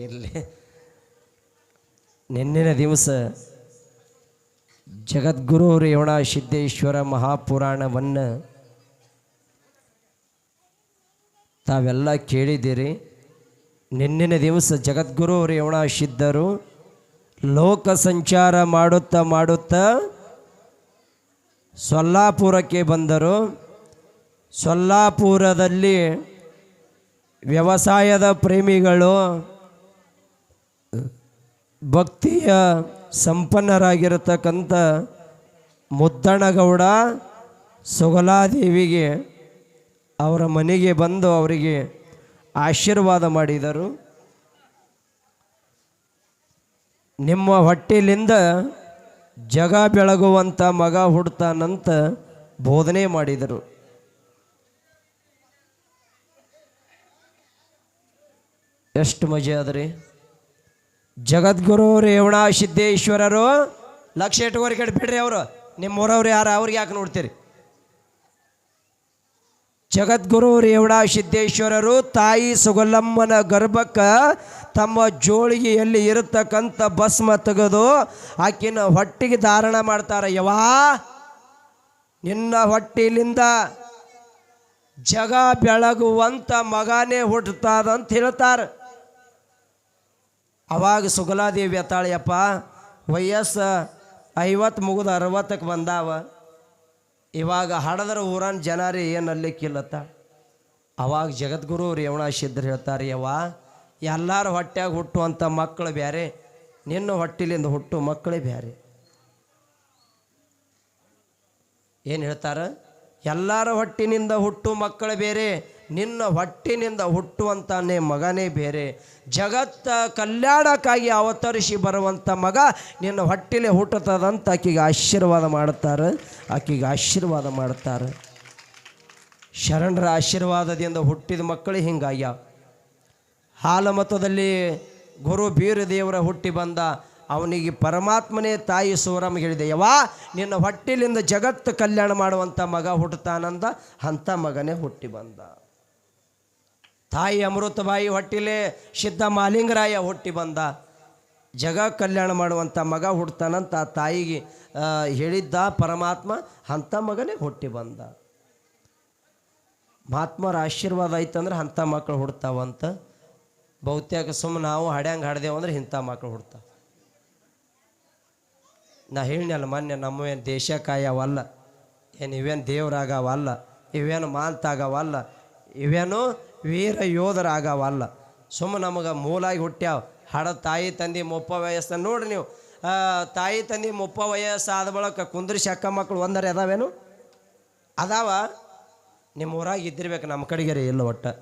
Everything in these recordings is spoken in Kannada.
ಇರಲಿ. ನಿನ್ನಿನ ದಿವಸ ಜಗದ್ಗುರು ರೇವಣ ಸಿದ್ದೇಶ್ವರ ಮಹಾಪುರಾಣವನ್ನು ತಾವೆಲ್ಲ ಕೇಳಿದ್ದೀರಿ. ನಿನ್ನಿನ ದಿವಸ ಜಗದ್ಗುರು ರೇವಣ ಸಿದ್ಧರು ಲೋಕ ಸಂಚಾರ ಮಾಡುತ್ತಾ ಸೊಲ್ಲಾಪುರಕ್ಕೆ ಬಂದರು. ಸೊಲ್ಲಾಪುರದಲ್ಲಿ ವ್ಯವಸಾಯದ ಪ್ರೇಮಿಗಳು, ಭಕ್ತಿಯ ಸಂಪನ್ನರಾಗಿರತಕ್ಕಂಥ ಮುದ್ದಣಗೌಡ ಸುಗಲಾದೇವಿಗೆ ಅವರ ಮನೆಗೆ ಬಂದು ಅವರಿಗೆ ಆಶೀರ್ವಾದ ಮಾಡಿದರು. ನಿಮ್ಮ ಹೊಟ್ಟೆಲಿಂದ ಜಗ ಬೆಳಗುವಂಥ ಮಗ ಹುಡ್ತಾನಂತ ಬೋಧನೆ ಮಾಡಿದರು. ಎಷ್ಟು ಮಜಾ ಅದ್ರಿ. ಜಗದ್ಗುರು ರೇವಣ ಸಿದ್ದೇಶ್ವರರು ಲಕ್ಷ ಇಟ್ಟುವರೆ ಕಡೆ ಬಿಡ್ರಿ. ಅವರು ನಿಮ್ಮೂರವ್ರು ಯಾರು, ಅವ್ರಿಗೆ ಯಾಕೆ ನೋಡ್ತೀರಿ? ಜಗದ್ಗುರು ರೇವಣ ಸಿದ್ದೇಶ್ವರರು ತಾಯಿ ಸುಗಲಮ್ಮನ ಗರ್ಭಕ್ಕೆ ತಮ್ಮ ಜೋಳಿಗೆಯಲ್ಲಿ ಇರತಕ್ಕಂಥ ಭಸ್ಮ ತೆಗೆದು ಆಕಿನ ಹೊಟ್ಟಿಗೆ ಧಾರಣ ಮಾಡ್ತಾರೆ. ಯವಾ ನಿನ್ನ ಹೊಟ್ಟಿಲಿಂದ ಜಗ ಬೆಳಗುವಂಥ ಮಗನೇ ಹುಟ್ಟುತ್ತಾದಂತ ಹೇಳ್ತಾರೆ. ಅವಾಗ ಸುಗಲಾದೇವಿ ಅತ್ತಾಳೆಯಪ್ಪ, ವಯಸ್ಸು 50 ಮುಗಿದು 60ಕ್ಕೆ ಬಂದಾವ. ಇವಾಗ ಹಡದ್ರ ಊರನ್ ಜನರೇ ಏನಲ್ಲಿಕ್ಕಿಲ್ಲತ್ತ. ಅವಾಗ ಜಗದ್ಗುರು ರೇವಣ ಸಿದ್ಧರು ಹೇಳ್ತಾರೆ, ಯವ್ವ ಎಲ್ಲರ ಹೊಟ್ಟ್ಯಾಗ ಹುಟ್ಟುವಂಥ ಮಕ್ಕಳು ಬೇರೆ, ನಿನ್ನ ಹೊಟ್ಟಿಲಿಂದ ಹುಟ್ಟು ಮಕ್ಕಳೇ ಬೇರೆ. ಏನು ಹೇಳ್ತಾರೆ? ಎಲ್ಲರ ಹೊಟ್ಟಿನಿಂದ ಹುಟ್ಟು ಮಕ್ಕಳು ಬೇರೆ, ನಿನ್ನ ಹೊಟ್ಟಿನಿಂದ ಹುಟ್ಟುವಂತಾನೆ ಮಗನೇ ಬೇರೆ. ಜಗತ್ತ ಕಲ್ಯಾಣಕ್ಕಾಗಿ ಅವತರಿಸಿ ಬರುವಂಥ ಮಗ ನಿನ್ನ ಹೊಟ್ಟಿಲೆ ಹುಟ್ಟುತ್ತದಂತ ಆಕೆಗೆ ಆಶೀರ್ವಾದ ಮಾಡ್ತಾರೆ. ಶರಣರ ಆಶೀರ್ವಾದದಿಂದ ಹುಟ್ಟಿದ ಮಕ್ಕಳು ಹಿಂಗಾಗ್ಯಾವ. ಹಾಲಮತದಲ್ಲಿ ಗುರು ಬೀರದೇವರ ಹುಟ್ಟಿ ಬಂದ ಅವನಿಗೆ ಪರಮಾತ್ಮನೇ ತಾಯಿ ಸೂರಮ್ಮ ಹೇಳಿದೆ, ಯವಾ ನಿನ್ನ ಹೊಟ್ಟಿಲಿಂದ ಜಗತ್ತು ಕಲ್ಯಾಣ ಮಾಡುವಂಥ ಮಗ ಹುಟ್ಟುತ್ತಾನಂದ. ಅಂಥ ಮಗನೇ ಹುಟ್ಟಿ ಬಂದ. ತಾಯಿ ಅಮೃತಬಾಯಿ ಹೊಟ್ಟಿಲೆ ಸಿದ್ಧ ಮಾಲಿಂಗರಾಯ ಹುಟ್ಟಿ ಬಂದ. ಜಗ ಕಲ್ಯಾಣ ಮಾಡುವಂಥ ಮಗ ಹುಡ್ತಾನಂತ ಆ ತಾಯಿಗೆ ಹೇಳಿದ್ದ ಪರಮಾತ್ಮ. ಅಂಥ ಮಗನೇ ಹುಟ್ಟಿ ಬಂದ. ಮಹಾತ್ಮರ ಆಶೀರ್ವಾದ ಐತಂದ್ರೆ ಅಂಥ ಮಕ್ಕಳು ಹುಡ್ತಾವಂತ. ಬಹುತೇಕ ಸುಮ್ಮನೆ ನಾವು ಹಾಡ್ಯಾಂಗೆ ಹಾಡ್ದೇವು ಅಂದ್ರೆ ಇಂಥ ಮಕ್ಕಳು ಹುಡ್ತಾವ. ನಾ ಹೇಳಿನಲ್ಲ ಮೊನ್ನೆ, ನಮ್ಮವೇನು ದೇಶ ಕಾಯವಲ್ಲ, ಏನು ಇವೇನು ದೇವ್ರಾಗವಲ್ಲ, ಇವೇನು ಮಾಂತಾಗವಲ್ಲ, ಇವೇನು ವೀರ ಯೋಧರಾಗವಲ್ಲ. ಸುಮ್ಮನೆ ನಮಗೆ ಮೂಲಾಗಿ ಹುಟ್ಟ್ಯಾವ. ಹಾಡ ತಾಯಿ ತಂದೆ 30 ವಯಸ್ಸು ನೋಡ್ರಿ ನೀವು. ತಾಯಿ ತಂದೆ 30 ವಯಸ್ಸು ಆದ ಬಳಿಕ ಕುಂದ್ರಿಸಿ ಅಕ್ಕ ಮಕ್ಕಳು ಒಂದರೆ ಅದಾವೇನು? ಅದಾವ. ನಿಮ್ಮ ಊರಾಗ ಇದ್ದಿರ್ಬೇಕು, ನಮ್ಮ ಕಡೆಗೆ ರೀ ಇಲ್ಲ. ಒಟ್ಟು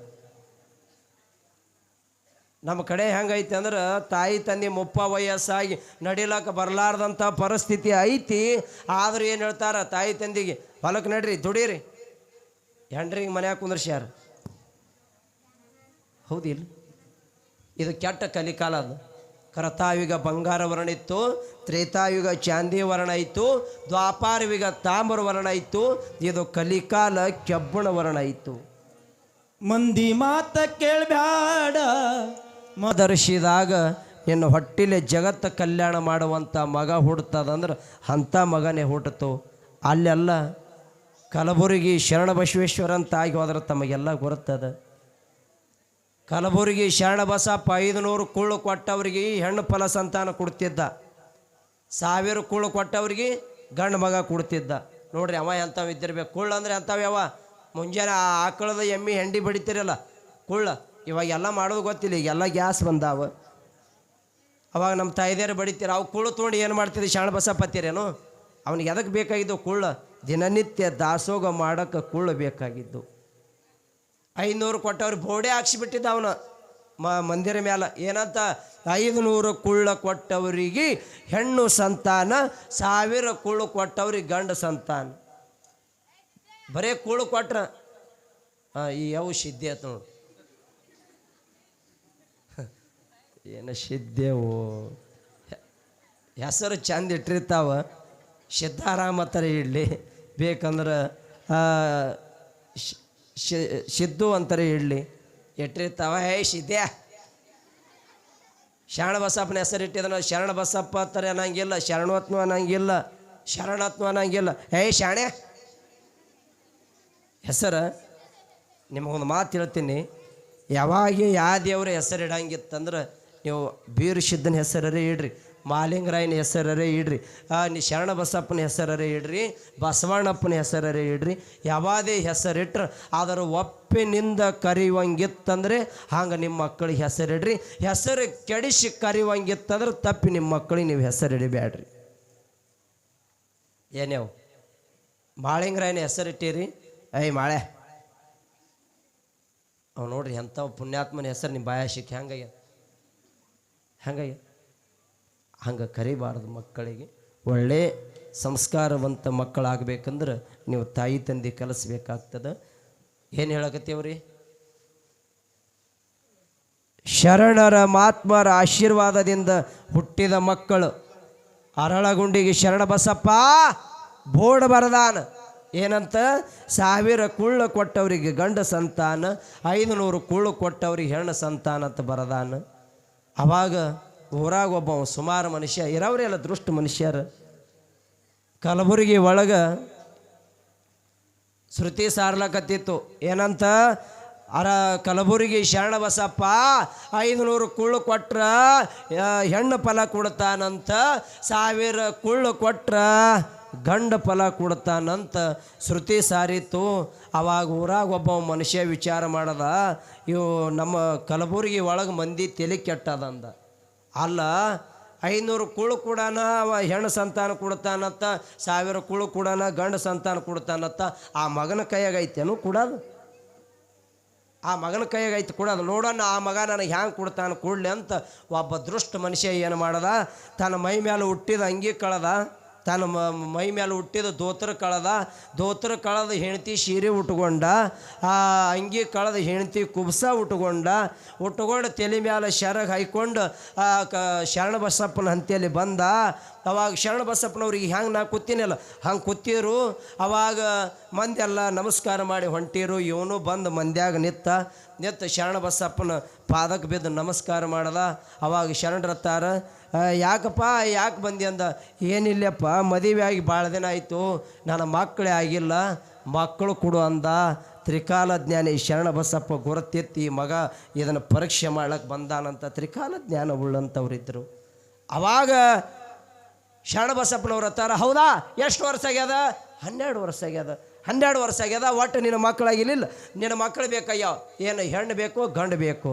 ನಮ್ಮ ಕಡೆ ಹೆಂಗೈತಿ ಅಂದ್ರೆ ತಾಯಿ ತಂದೆ 30 ವಯಸ್ಸಾಗಿ ನಡಿಲಕ್ಕೆ ಬರಲಾರ್ದಂಥ ಪರಿಸ್ಥಿತಿ ಐತಿ. ಆದರೂ ಏನು ಹೇಳ್ತಾರೆ ತಾಯಿ ತಂದೆಗೆ, ಹೊಲಕ್ಕೆ ನಡ್ರಿ ದುಡೀರಿ, ಹೆಂಡ್ರಿಗೆ ಮನ್ಯಾಗ ಕುಂದ್ರಿಸ್ಯಾರ. ಹೌದಿಲ್ಲ? ಇದು ಕೆಟ್ಟ ಕಲಿಕಾಲ. ಅದು ಕರತಾಯುಗ ಬಂಗಾರ ವರ್ಣ ಇತ್ತು, ತ್ರೇತಾಯುಗ ಚಾಂದಿ ವರ್ಣ ಇತ್ತು, ದ್ವಾಪಾರಯುಗ ತಾಮ್ರ ವರ್ಣ ಇತ್ತು. ಇದು ಕಲಿಕಾಲ ಕೆಬ್ಬಣ ವರ್ಣ ಇತ್ತು. ಮಂದಿ ಮಾತ ಕೇಳಬ್ಯಾಡ ಮದರ್ಶಿದಾಗ ನಿನ್ನ ಹೊಟ್ಟಿಲೆ ಜಗತ್ತ ಕಲ್ಯಾಣ ಮಾಡುವಂಥ ಮಗ ಹುಡ್ತದಂದ್ರೆ ಅಂಥ ಮಗನೇ ಹುಟ್ಟಿತು. ಅಲ್ಲೆಲ್ಲ ಕಲಬುರಗಿ ಶರಣ ಬಸವೇಶ್ವರ ಅಂತ ಆಗಿ ಹೋದ್ರೆ ತಮಗೆಲ್ಲ ಗೊತ್ತದ. ಕಲಬುರಗಿ ಶರಣ ಬಸಪ್ಪ 500 ಕುಳ್ಳು ಕೊಟ್ಟವ್ರಿಗೆ ಹೆಣ್ಣು ಫಲ ಸಂತಾನ ಕೊಡ್ತಿದ್ದ. 1000 ಕುಳ್ಳು ಕೊಟ್ಟವ್ರಿಗೆ ಗಂಡು ಮಗ ಕೊಡ್ತಿದ್ದ. ನೋಡ್ರಿ ಅವ ಎಂಥವು ಇದ್ದಿರ್ಬೇಕು. ಕುಳ್ಳು ಅಂದ್ರೆ ಅಂಥವು ಯಾವ ಮುಂಜಾನೆ ಆಕಳದ ಎಮ್ಮೆ ಹೆಂಡಿ ಬಡಿತೀರಲ್ಲ ಕುಳ್ಳ. ಇವಾಗ ಎಲ್ಲ ಮಾಡೋದು ಗೊತ್ತಿಲ್ಲ, ಈಗೆಲ್ಲ ಗ್ಯಾಸ್ ಬಂದಾವ. ಅವಾಗ ನಮ್ಮ ತಾಯಿದೇರು ಬಡಿತೀರ. ಅವು ಕುಳ್ಳು ತೊಗೊಂಡು ಏನು ಮಾಡ್ತಿದ್ದೆ? ಶರಣ ಬಸಪ್ಪ ಹತ್ತೀರೇನು? ಅವನಿಗೆ ಎದಕ್ಕೆ ಬೇಕಾಗಿದ್ದು ಕುಳ್ಳು? ದಿನನಿತ್ಯ ದಾಸೋಗ ಮಾಡೋಕ್ಕೆ ಕುಳ್ಳು ಬೇಕಾಗಿದ್ದು. 500 ಕೊಟ್ಟವ್ರು ಬೋಡೆ ಹಾಕ್ಸಿಬಿಟ್ಟಿದ್ದ ಅವನು ಮಂದಿರ ಮ್ಯಾಲ. ಏನಂತ? 500 ಕುಳ್ಳ ಕೊಟ್ಟವರಿಗೆ ಹೆಣ್ಣು ಸಂತಾನ, 1000 ಕುಳ್ಳು ಕೊಟ್ಟವ್ರಿಗೆ ಗಂಡು ಸಂತಾನ. ಬರೇ ಕುಳ್ಳು ಕೊಟ್ರ ಈ ಯಾವ ಸಿದ್ಧಿ ಆಯ್ತು ನೋಡಿ. ಏನು ಸಿದ್ದೇವು ಹೆಸರು ಚಂದ ಇಟ್ಟಿರ್ತಾವ. ಸಿದ್ಧಾರಾಮ ಥರ ಇಡಲಿ, ಬೇಕಂದ್ರೆ ಸಿದ್ದು ಅಂತಾರೆ ಇಡಲಿ, ಇಟ್ಟಿರ್ತಾವ. ಹೇ ಸಿದ್ಯ ಶರಣ ಬಸಪ್ಪನ ಹೆಸರಿಟ್ಟಿದನ ಶರಣ ಬಸಪ್ಪ ಅಂತಾರೆ ಅನ್ನಂಗಿಲ್ಲ, ಶರಣತ್ವ ಅನ್ನಂಗಿಲ್ಲ, ಶರಣತ್ವ ಅನ್ನಂಗಿಲ್ಲ. ಶಾಣೆ ಹೆಸರು ನಿಮಗೊಂದು ಮಾತು ಹೇಳ್ತೀನಿ. ಯಾವಾಗ ಯಾವ ದೇವ್ರ ಹೆಸರು ಇಡಂಗಿತ್ತಂದ್ರೆ ನೀವು ಬೀರ್ ಸಿದ್ದನ ಹೆಸರೇ ಇಡ್ರಿ, ಮಾಲಿಂಗರಾಯನ ಹೆಸರೇ ಇಡ್ರಿ, ನೀ ಶರಣ ಬಸಪ್ಪನ ಹೆಸರೇ ಇಡ್ರಿ, ಬಸವಣ್ಣಪ್ಪನ ಹೆಸರೇ ಇಡ್ರಿ. ಯಾವುದೇ ಹೆಸರಿಟ್ರೆ ಅದರ ಒಪ್ಪಿನಿಂದ ಕರೆಯುವಂಗಿತ್ತಂದ್ರೆ ಹಂಗೆ ನಿಮ್ಮ ಮಕ್ಕಳಿಗೆ ಹೆಸರಿಡ್ರಿ. ಹೆಸರು ಕೆಡಿಸಿ ಕರೆಯುವಂಗಿತ್ತಂದ್ರೆ ತಪ್ಪಿ ನಿಮ್ಮ ಮಕ್ಕಳಿಗೆ ನೀವು ಹೆಸರಿಡಬೇಡ್ರಿ. ಏನೇವು ಮಾಳಿಂಗರಾಯನ ಹೆಸರಿಟ್ಟಿರಿ, ಮಾಳೆ ಅವ್ ನೋಡ್ರಿ ಎಂಥ ಪುಣ್ಯಾತ್ಮನ ಹೆಸರು ನಿಮ್ಮ ಬಾಯಾಶಿಕ್ಕೆ ಹೆಂಗಾಗ್ಯ ಹಂಗೆ ಕರಿಬಾರ್ದು. ಮಕ್ಕಳಿಗೆ ಒಳ್ಳೆ ಸಂಸ್ಕಾರವಂತ ಮಕ್ಕಳಾಗಬೇಕಂದ್ರೆ ನೀವು ತಾಯಿ ತಂದೆ ಕಲಿಸ್ಬೇಕಾಗ್ತದೆ. ಏನು ಹೇಳಕತ್ತೀವ್ರಿ? ಶರಣರ ಮಹಾತ್ಮರ ಆಶೀರ್ವಾದದಿಂದ ಹುಟ್ಟಿದ ಮಕ್ಕಳು. ಅರಳಗುಂಡಿಗೆ ಶರಣ ಬಸಪ್ಪ ಬೋರ್ಡ್ ಬರದಾನ ಏನಂತ? 1000 ಕುಳ್ಳು ಕೊಟ್ಟವರಿಗೆ ಗಂಡ ಸಂತಾನ, 500 ಕುಳ್ಳು ಕೊಟ್ಟವ್ರಿಗೆ ಹೆಣ್ಣು ಸಂತಾನ ಅಂತ ಬರದಾನ. ಅವಾಗ ಊರಾಗ ಒಬ್ಬ ಸುಮಾರು ಮನುಷ್ಯ ಇರೋವ್ರಿ ಎಲ್ಲ ದೃಷ್ಟ ಮನುಷ್ಯರು. ಕಲಬುರಗಿ ಒಳಗೆ ಶ್ರುತಿ ಸಾರ್ಲಕತ್ತಿತ್ತು ಏನಂತ? ಕಲಬುರಗಿ ಶರಣ ಬಸಪ್ಪ 500 ಕುಳ್ಳು ಕೊಟ್ರ ಹೆಣ್ಣು ಫಲ ಕೊಡ್ತಾನಂತ, 1000 ಕುಳ್ಳು ಕೊಟ್ರ ಗಂಡ ಫಲ ಕೊಡ್ತಾನಂತ ಶ್ರುತಿ ಸಾರಿತ್ತು. ಅವಾಗ ಊರಾಗ ಒಬ್ಬ ಮನುಷ್ಯ ವಿಚಾರ ಮಾಡದ, ಇವು ನಮ್ಮ ಕಲಬುರಗಿ ಒಳಗೆ ಮಂದಿ ತಲೆ ಕೆಟ್ಟದಂದ. ಅಲ್ಲ 500 ಕುಳು ಕೂಡ ಅವ ಹೆಣ್ಣು ಸಂತಾನ ಕೊಡ್ತಾನತ್ತ, 1000 ಕುಳು ಕೂಡ ಗಂಡ ಸಂತಾನ ಕೊಡ್ತಾನತ್ತ. ಆ ಮಗನ ಕೈಯಾಗೈತೇನು ಕೊಡೋದು? ಆ ಮಗನ ಕೈಯಾಗೈತೆ ಕೊಡೋದು. ನೋಡೋಣ ಆ ಮಗ ನನಗೆ ಹ್ಯಾಂಗೆ ಕೊಡ್ತಾನೆ ಕೊಡಲಿ ಅಂತ ಒಬ್ಬ ದೃಷ್ಟ ಮನುಷ್ಯ ಏನು ಮಾಡದ? ತನ್ನ ಮೈ ಮೇಲೆ ಹುಟ್ಟಿದ ಅಂಗಿ ಕಳೆದ, ತನ್ನ ಮೈ ಮೇಲೆ ಹುಟ್ಟಿದ ದೋತ್ರ ಕಳೆದ ಹೆಂಡತಿ ಸೀರೆ ಉಟ್ಕೊಂಡ, ಆ ಅಂಗಿ ಕಳೆದ ಹೆಂಡತಿ ಕುಬ್ಸ ಉಟ್ಕೊಂಡು ತಲೆ ಮೇಲೆ ಶರಗ ಹಾಯ್ಕೊಂಡು ಶರಣ ಬಸಪ್ಪನ ಹಂತಿಯಲ್ಲಿ ಬಂದ. ಅವಾಗ ಶರಣ ಬಸಪ್ಪನವ್ರಿಗೆ ಹ್ಯಾಂಗೆ ನಾ ಕೂತೀನಲ್ಲ ಹಂಗೆ ಕೂತಿರು. ಅವಾಗ ಮಂದಿ ಎಲ್ಲ ನಮಸ್ಕಾರ ಮಾಡಿ ಹೊಂಟಿರು. ಇವನು ಬಂದು ಮಂದ್ಯಾಗ ನಿತ್ತ ಶರಣ ಬಸಪ್ಪನ ಪಾದಕ್ಕೆ ಬಿದ್ದು ನಮಸ್ಕಾರ ಮಾಡದ. ಅವಾಗ ಶರಣರತ್ತಾರ, ಯಾಕಪ್ಪ ಯಾಕೆ ಬಂದಿ ಅಂದ. ಏನಿಲ್ಲಪ್ಪ, ಮದುವೆ ಆಗಿ ಭಾಳ ದಿನ ಆಯಿತು, ನನ್ನ ಮಕ್ಕಳೇ ಆಗಿಲ್ಲ, ಮಕ್ಕಳು ಕೊಡು ಅಂದ. ತ್ರಿಕಾಲ ಜ್ಞಾನಿ ಶರಣ ಬಸಪ್ಪ ಗುರುತೆತ್ತಿ ಮಗ ಇದನ್ನು ಪರೀಕ್ಷೆ ಮಾಡ್ಲಿಕ್ಕೆ ಬಂದಾನಂತ. ತ್ರಿಕಾಲ ಜ್ಞಾನ ಉಳ್ಳಂಥವ್ರಿದ್ದರು. ಅವಾಗ ಶರಣ ಬಸಪ್ಪನವ್ರು ಹತ್ತಾರ, ಹೌದಾ ಎಷ್ಟು ವರ್ಷ ಆಗ್ಯದ? 12 ವರ್ಷ ಆಗ್ಯದ. 12 ವರ್ಷ ಆಗ್ಯದ. ಒಟ್ಟು ನಿನ್ನ ಮಕ್ಕಳಾಗಿಲ್ಲ, ನಿನ್ನ ಮಕ್ಕಳು ಬೇಕಯ್ಯ. ಏನು ಹೆಣ್ಣು ಬೇಕು ಗಂಡು ಬೇಕು?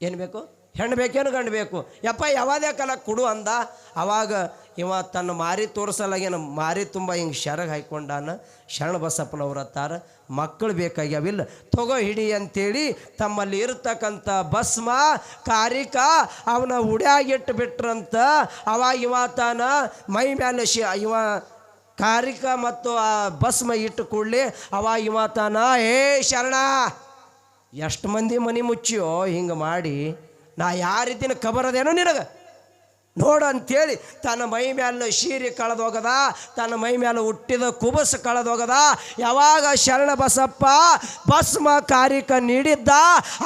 ಏನು ಬೇಕು? ಹೆಣ್ಣು ಬೇಕೇನು ಗಂಡು ಬೇಕು? ಯಪ್ಪ ಯಾವಾದೇ ಕಾಲ ಕೊಡು ಅಂದ. ಅವಾಗ ಇವ ತನ್ನ ಮಾರಿ ತೋರಿಸಲಾಗೇನು ಮಾರಿ ತುಂಬ ಹಿಂಗೆ ಶರಗ ಹಾಯ್ಕೊಂಡಾನ. ಶರಣ ಬಸಪ್ಪನವ್ರು ಹತ್ತಾರ, ಮಕ್ಕಳು ಬೇಕಾಗ್ಯಾವಿಲ್ಲ, ತಗೋ ಹಿಡಿ ಅಂತೇಳಿ ತಮ್ಮಲ್ಲಿ ಇರ್ತಕ್ಕಂಥ ಭಸ್ಮ ಕಾರಿಕ ಅವನ ಉಡ್ಯಾಗಿಟ್ಟು ಬಿಟ್ರಂತ. ಅವಾಗ ಇವ ತಾನ ಮೈ ಮೇಲೆ ಇವ ಕಾರಿಕ ಮತ್ತು ಆ ಭಸ್ಮ ಇಟ್ಟು ಕೂಡಲೇ ಅವಾಗ ಇವ ತಾನ, ಶರಣ ಎಷ್ಟು ಮಂದಿ ಮನೆ ಮುಚ್ಚಿಯೋ ಹಿಂಗೆ ಮಾಡಿ, ನಾ ಯಾವ ರೀತಿನ ಖಬರದೇನೋ ನಿನಗೆ ನೋಡು ಅಂಥೇಳಿ ತನ್ನ ಮೈ ಮೇಲೆ ಶೀರೆ ಕಳೆದೋಗದ, ತನ್ನ ಮೈ ಮೇಲೆ ಹುಟ್ಟಿದ ಕುಬಸ ಕಳೆದೋಗದ. ಯಾವಾಗ ಶರಣ ಬಸಪ್ಪ ಭಸ್ಮ ಕಾರಿಕ ನೀಡಿದ್ದ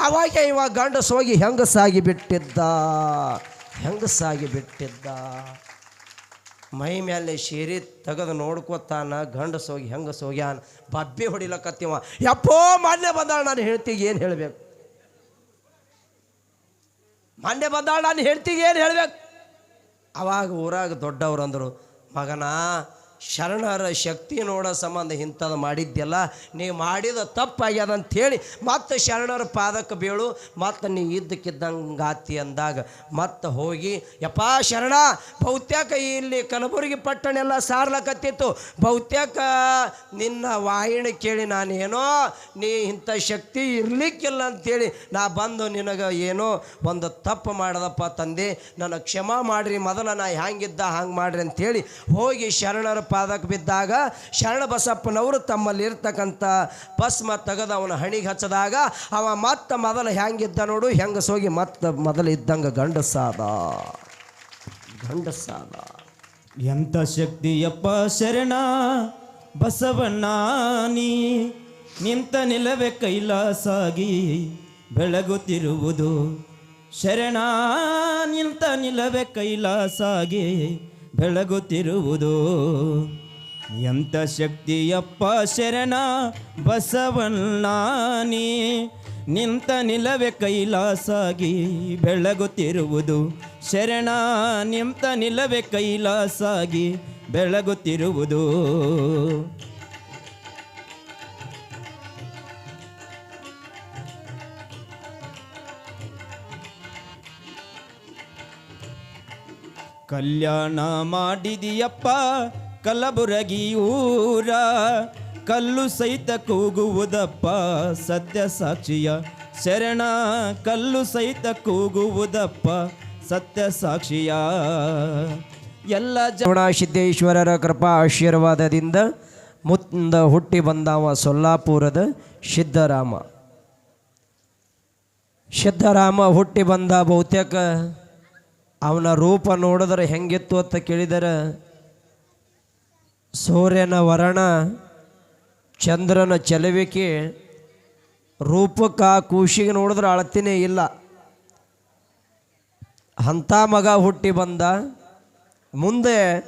ಅವಾಗ ಇವ ಗಂಡಸೋಗಿ ಹೆಂಗಸಾಗಿ ಬಿಟ್ಟಿದ್ದ. ಮೈ ಮೇಲೆ ಶೀರೆ ತೆಗೆದು ನೋಡ್ಕೋತಾನ, ಗಂಡಸೋಗಿ ಹೆಂಗಸೋಗ್ಯಾನ. ಬಬ್ಬಿ ಹೊಡಿಲಕತ್ತಿವ. ಯಪ್ಪೋ ಮೊನ್ನೆ ಬಂದಾಳ ನಾನು ಹೇಳ್ತಿಗೆ ಏನು ಹೇಳಬೇಕು? ಮೊನ್ನೆ ಬಂದಾಳ ನಾನು ಹೇಳ್ತಿಗೆ ಏನು ಹೇಳಬೇಕು? ಅವಾಗ ಊರಾಗ ದೊಡ್ಡವ್ರು ಅಂದರು, ಮಗನ ಶರಣರ ಶಕ್ತಿ ನೋಡೋ ಸಂಬಂಧ ಇಂಥದ್ದು ಮಾಡಿದ್ಯಲ್ಲ, ನೀ ಮಾಡಿದ ತಪ್ಪಾಗ್ಯದ ಅಂಥೇಳಿ ಮತ್ತೆ ಶರಣರ ಪಾದಕ್ಕೆ ಬೀಳು, ಮತ್ತು ನೀ ಇದ್ದಕ್ಕಿದ್ದಂಗೆ ಆತಿ ಅಂದಾಗ ಮತ್ತೆ ಹೋಗಿ, ಯಪ್ಪ ಶರಣ ಬಹುತೇಕ ಇಲ್ಲಿ ಕಲಬುರಗಿ ಪಟ್ಟಣ ಎಲ್ಲ ಸಾರ್ಲಕತ್ತಿತ್ತು, ಬಹುತೇಕ ನಿನ್ನ ವಾಹಿಣಿ ಕೇಳಿ ನಾನೇನೋ ನೀ ಇಂಥ ಶಕ್ತಿ ಇರಲಿಕ್ಕಿಲ್ಲ ಅಂಥೇಳಿ ನಾ ಬಂದು ನಿನಗೆ ಏನೋ ಒಂದು ತಪ್ಪು ಮಾಡ್ದಪ್ಪ ತಂದೆ, ನನಗೆ ಕ್ಷಮಾ ಮಾಡಿರಿ, ಮೊದಲ ನಾ ಹ್ಯಾಂಗಿದ್ದ ಹಂಗೆ ಮಾಡಿರಿ ಅಂಥೇಳಿ ಹೋಗಿ ಶರಣರ ಪಾದಕ್ಕೆ ಬಿದ್ದಾಗ ಶರಣ ಬಸಪ್ಪನವರು ತಮ್ಮಲ್ಲಿ ಇರ್ತಕ್ಕಂಥ ಭಸ್ಮ ತೆಗೆದು ಅವನ ಹಣಿಗೆ ಹಚ್ಚದಾಗ ಅವ ಮತ್ತೆ ಮೊದಲು ಹೆಂಗಿದ್ದ ನೋಡು, ಹೆಂಗಸೋಗಿ ಮತ್ತೆ ಮೊದಲು ಇದ್ದಂಗೆ ಗಂಡಸಾದ. ಎಂಥ ಶಕ್ತಿಯಪ್ಪ ಶರಣ ಬಸವಣ್ಣ ನೀ, ನಿಂತ ನಿಲವೇ ಕೈಲಾಸಾಗಿ ಬೆಳಗುತ್ತಿರುವುದು ಶರಣ ನಿಂತ ನಿಲವೇ ಕೈಲಾಸಾಗಿ ಬೆಳಗುತ್ತಿರುವುದು ಎಂಥ ಶಕ್ತಿಯಪ್ಪ ಶರಣ ಬಸವಣ್ಣ ನೀ ನಿಂತ ನಿಲವೇ ಕೈಲಾಸಾಗಿ ಬೆಳಗುತ್ತಿರುವುದು ಶರಣ ನಿಂತ ನಿಲವೇ ಕೈಲಾಸಾಗಿ ಬೆಳಗುತ್ತಿರುವುದು ಕಲ್ಯಾಣ ಮಾಡಿದಿಯಪ್ಪ ಕಲಬುರಗಿ ಊರ ಕಲ್ಲು ಸಹಿತ ಕೂಗುವುದಪ್ಪ ಸತ್ಯ ಸಾಕ್ಷಿಯ ಶರಣ ಕಲ್ಲು ಸಹಿತ ಕೂಗುವುದಪ್ಪ ಸತ್ಯ ಸಾಕ್ಷಿಯ ಎಲ್ಲ ಸಿದ್ದೇಶ್ವರರ ಕೃಪಾ ಆಶೀರ್ವಾದದಿಂದ ಮುಂದ ಹುಟ್ಟಿ ಬಂದವ ಸೊಲ್ಲಾಪುರದ ಸಿದ್ದರಾಮ ಹುಟ್ಟಿ ಬಂದ ಬಹುತೇಕ ಅವನ ರೂಪ ನೋಡಿದ್ರೆ ಹೆಂಗಿತ್ತು ಅಂತ ಕೇಳಿದರೆ ಸೂರ್ಯನ ವರ್ಣ ಚಂದ್ರನ ಚಲವಿಕೆ ರೂಪಕ್ಕೆ ಕೂಶಿಗೆ ನೋಡಿದ್ರೆ ಅಳತಿನೇ ಇಲ್ಲ ಅಂಥ ಮಗ ಹುಟ್ಟಿ ಬಂದ ಮುಂದೆ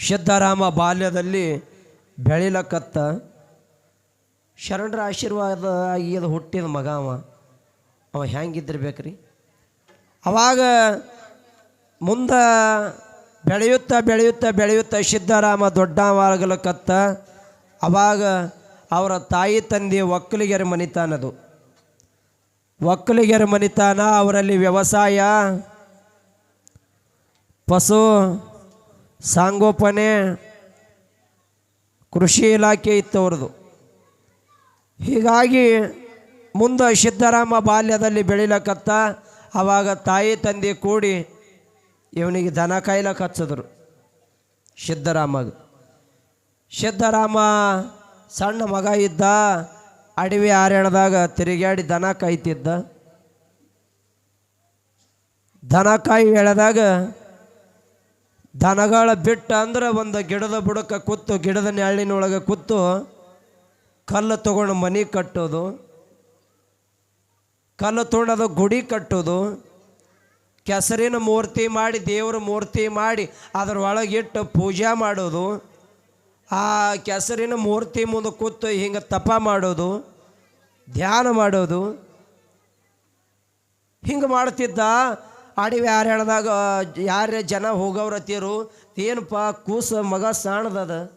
ಸಿದ್ದರಾಮ ಬಾಲ್ಯದಲ್ಲಿ ಬೆಳಿಲಕತ್ತ ಶರಣರ ಆಶೀರ್ವಾದ ಆಗಿ ಹುಟ್ಟಿದ ಮಗ ಅವ ಹೆಂಗಿದ್ದಿರ್ಬೇಕ್ರಿ ಅವಾಗ ಮುಂದೆ ಬೆಳೆಯುತ್ತಾ ಸಿದ್ದರಾಮ ದೊಡ್ಡವಾಗಲಕತ್ತ ಅವಾಗ ಅವರ ತಾಯಿ ತಂದೆ ಒಕ್ಕಲಿಗರ ಮನಿತಾನದು ಒಕ್ಕಲಿಗರ ಮನಿತಾನ ಅವರಲ್ಲಿ ವ್ಯವಸಾಯ ಪಶು ಸಾಂಗೋಪನೆ ಕೃಷಿ ಇಲಾಖೆ ಇತ್ತು ಅವ್ರದ್ದು ಹೀಗಾಗಿ ಮುಂದೆ ಸಿದ್ದರಾಮ ಬಾಲ್ಯದಲ್ಲಿ ಬೆಳಿಲಕತ್ತ ಆವಾಗ ತಾಯಿ ತಂದೆ ಕೂಡಿ ಇವನಿಗೆ ದನ ಕಾಯ್ಲಕ್ಕೆ ಹಚ್ಚಿದ್ರು ಸಿದ್ದರಾಮ ಸಣ್ಣ ಮಗ ಇದ್ದ ಅಡವಿ ಆರ್ಯಣದಾಗ ತಿರುಗಾಡಿ ದನ ಕಾಯ್ತಿದ್ದ ದನ ಕಾಯಿ ಎಳೆದಾಗ ದನಗಳ ಬಿಟ್ಟು ಅಂದ್ರೆ ಒಂದು ಗಿಡದ ಬುಡಕ್ಕೆ ಕೂತು ಗಿಡದ ನೆರಳಿನೊಳಗೆ ಕೂತು ಕಲ್ಲು ತೊಗೊಂಡು ಮನೆ ಕಟ್ಟೋದು ಕಲ್ಲು ತೊಗೊಂಡು ಗುಡಿ ಕಟ್ಟೋದು ಕೆಸರಿನ ಮೂರ್ತಿ ಮಾಡಿ ದೇವರ ಮೂರ್ತಿ ಮಾಡಿ ಅದರ ಒಳಗಿಟ್ಟು ಪೂಜೆ ಮಾಡೋದು ಆ ಕೆಸರಿನ ಮೂರ್ತಿ ಮುಂದೆ ಕೂತು ಹಿಂಗೆ ತಪ ಮಾಡೋದು ಧ್ಯಾನ ಮಾಡೋದು ಹಿಂಗೆ ಮಾಡ್ತಿದ್ದ ಅಡವಿ ಯಾರ್ಯಾಳ್ದಾಗ ಯಾರೇ ಜನ ಹೋಗೋರತ್ತೀರು ಏನಪ್ಪ ಕೂಸ ಮಗ ಸಾಣದದ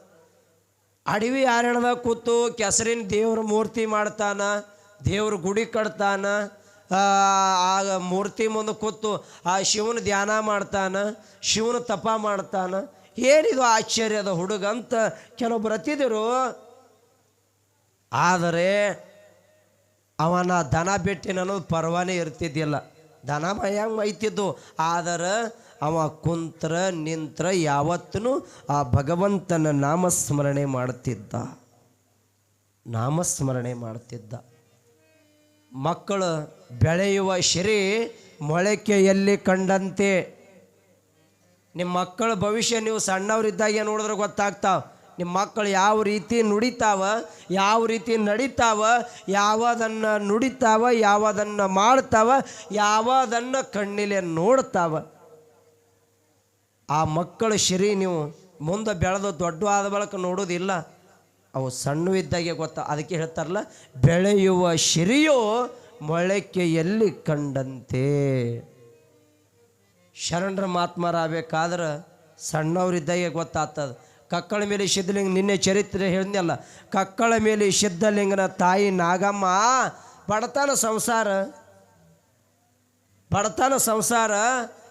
ಅಡವಿ ಯಾರ್ಯಾಳ್ದಾಗ ಕೂತು ಕೆಸರಿನ ದೇವ್ರ ಮೂರ್ತಿ ಮಾಡ್ತಾನ ದೇವ್ರ ಗುಡಿ ಕಟ್ತಾನ ಆ ಮೂರ್ತಿ ಮುಂದೆ ಕೂತು ಆ ಶಿವನ ಧ್ಯಾನ ಮಾಡ್ತಾನ ಶಿವನ ತಪ ಮಾಡ್ತಾನ ಏನಿದು ಆಶ್ಚರ್ಯದ ಹುಡುಗ ಅಂತ ಕೆಲವೊಬ್ಬರು ಹತ್ತಿದ್ರು ಆದರೆ ಅವನ ದನ ಬಿಟ್ಟಿನ ಅನ್ನೋದು ಪರ್ವಾನೇ ಇರ್ತಿದ್ದಿಲ್ಲ ದನ ಮೈಯಾಗ ಮೈತಿದ್ದು ಆದರೆ ಅವ ಕುಂತ್ರ ನಿಂತ್ರ ಯಾವತ್ತೂ ಆ ಭಗವಂತನ ನಾಮಸ್ಮರಣೆ ಮಾಡ್ತಿದ್ದ ಮಕ್ಕಳು ಬೆಳೆಯುವ ಶಿರಿ ಮೊಳಕೆಯಲ್ಲಿ ಕಂಡಂತೆ ನಿಮ್ಮ ಮಕ್ಕಳ ಭವಿಷ್ಯ ನೀವು ಸಣ್ಣವರಿದ್ದಾಗ ನೋಡಿದ್ರೆ ಗೊತ್ತಾಗ್ತಾವ ನಿಮ್ಮ ಮಕ್ಕಳು ಯಾವ ರೀತಿ ನುಡಿತಾವ ಯಾವ ರೀತಿ ನಡಿತಾವ ಯಾವುದನ್ನು ನುಡಿತಾವ ಯಾವುದನ್ನು ಮಾಡ್ತಾವ ಯಾವುದನ್ನು ಕಣ್ಣಿಲೆ ನೋಡ್ತಾವ ಆ ಮಕ್ಕಳ ಶಿರಿ ನೀವು ಮುಂದೆ ಬೆಳೆದು ದೊಡ್ಡ ಆದ ಬಳಿಕ ನೋಡೋದಿಲ್ಲ ಅವು ಸಣ್ಣವಿದ್ದಾಗೆ ಗೊತ್ತಾ ಅದಕ್ಕೆ ಹೇಳ್ತಾರಲ್ಲ ಬೆಳೆಯುವ ಶಿರಿಯೋ ಮೊಳಕೆಯಲ್ಲಿ ಕಂಡಂತೆ ಶರಣರ ಮಾತ್ಮರಾಗಬೇಕಾದ್ರೆ ಸಣ್ಣವರಿದ್ದಾಗೆ ಗೊತ್ತಾಗ್ತದೆ ಕಕ್ಕಳ ಮೇಲೆ ಸಿದ್ಧಲಿಂಗ ನಿನ್ನೆ ಚರಿತ್ರೆ ಹೇಳಿದ್ನಲ್ಲ ಕಕ್ಕಳ ಮೇಲೆ ಸಿದ್ಧಲಿಂಗನ ತಾಯಿ ನಾಗಮ್ಮ ಬಡತನ ಸಂಸಾರ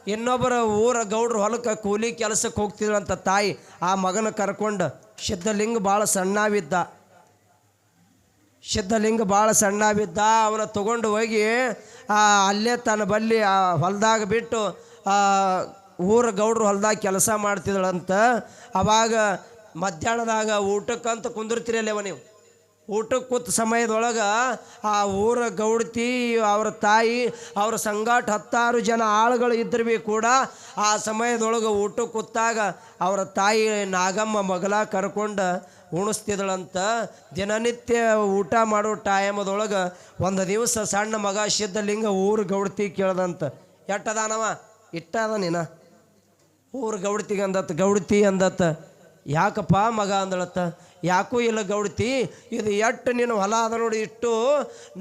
ಇನ್ನೊಬ್ಬರ ಊರ ಗೌಡ್ರ ಹೊಲಕ್ಕೆ ಕೂಲಿ ಕೆಲಸಕ್ಕೆ ಹೋಗ್ತಿದ್ರಂತ ತಾಯಿ ಆ ಮಗನ ಕರ್ಕೊಂಡು ಸಿದ್ಧಲಿಂಗ ಭಾಳ ಸಣ್ಣವಿದ್ದ ಅವನ ತಗೊಂಡು ಹೋಗಿ ಅಲ್ಲೇ ತನ್ನ ಬಲ್ಲಿ ಆ ಹೊಲದಾಗ ಬಿಟ್ಟು ಊರ ಗೌಡ್ರು ಹೊಲದಾಗ ಕೆಲಸ ಮಾಡ್ತಿದ್ದಳಂತ. ಅವಾಗ ಮಧ್ಯಾಹ್ನದಾಗ ಊಟಕ್ಕಂತ ಕುಂದಿರ್ತೀರಲ್ಲವ ನೀವು, ಊಟಕ್ಕೆ ಕೂತ ಸಮಯದೊಳಗೆ ಆ ಊರ ಗೌಡತಿ ಅವ್ರ ತಾಯಿ ಅವ್ರ ಸಂಗಾಟ 10 ಜನ ಆಳುಗಳು ಇದ್ದರು ಭೀ ಕೂಡ ಆ ಸಮಯದೊಳಗೆ ಊಟಕ್ಕೆ ಕೂತಾಗ ಅವರ ತಾಯಿ ನಾಗಮ್ಮ ಮಗಲ ಕರ್ಕೊಂಡು ಉಣಿಸ್ತಿದಳಂತ. ದಿನನಿತ್ಯ ಊಟ ಮಾಡೋ ಟೈಮದೊಳಗೆ ಒಂದು ದಿವಸ ಸಣ್ಣ ಮಗ ಸಿದ್ಧಲಿಂಗ ಊರು ಗೌಡತಿ ಕೇಳ್ದಂತ, ಎಟ್ಟದಾನವ ಇಟ್ಟದ ನೀನ ಊರು ಗೌಡತಿಗೆ ಅಂದತ್ತ. ಗೌಡತಿ ಅಂದತ್ತ, ಯಾಕಪ್ಪ ಮಗ ಅಂದಳತ್ತ. ಯಾಕೂ ಇಲ್ಲ ಗೌಡತಿ, ಇದು ಎಟ್ಟು ನೀನು ಹೊಲ ಅದ ನೋಡಿ, ಇಟ್ಟು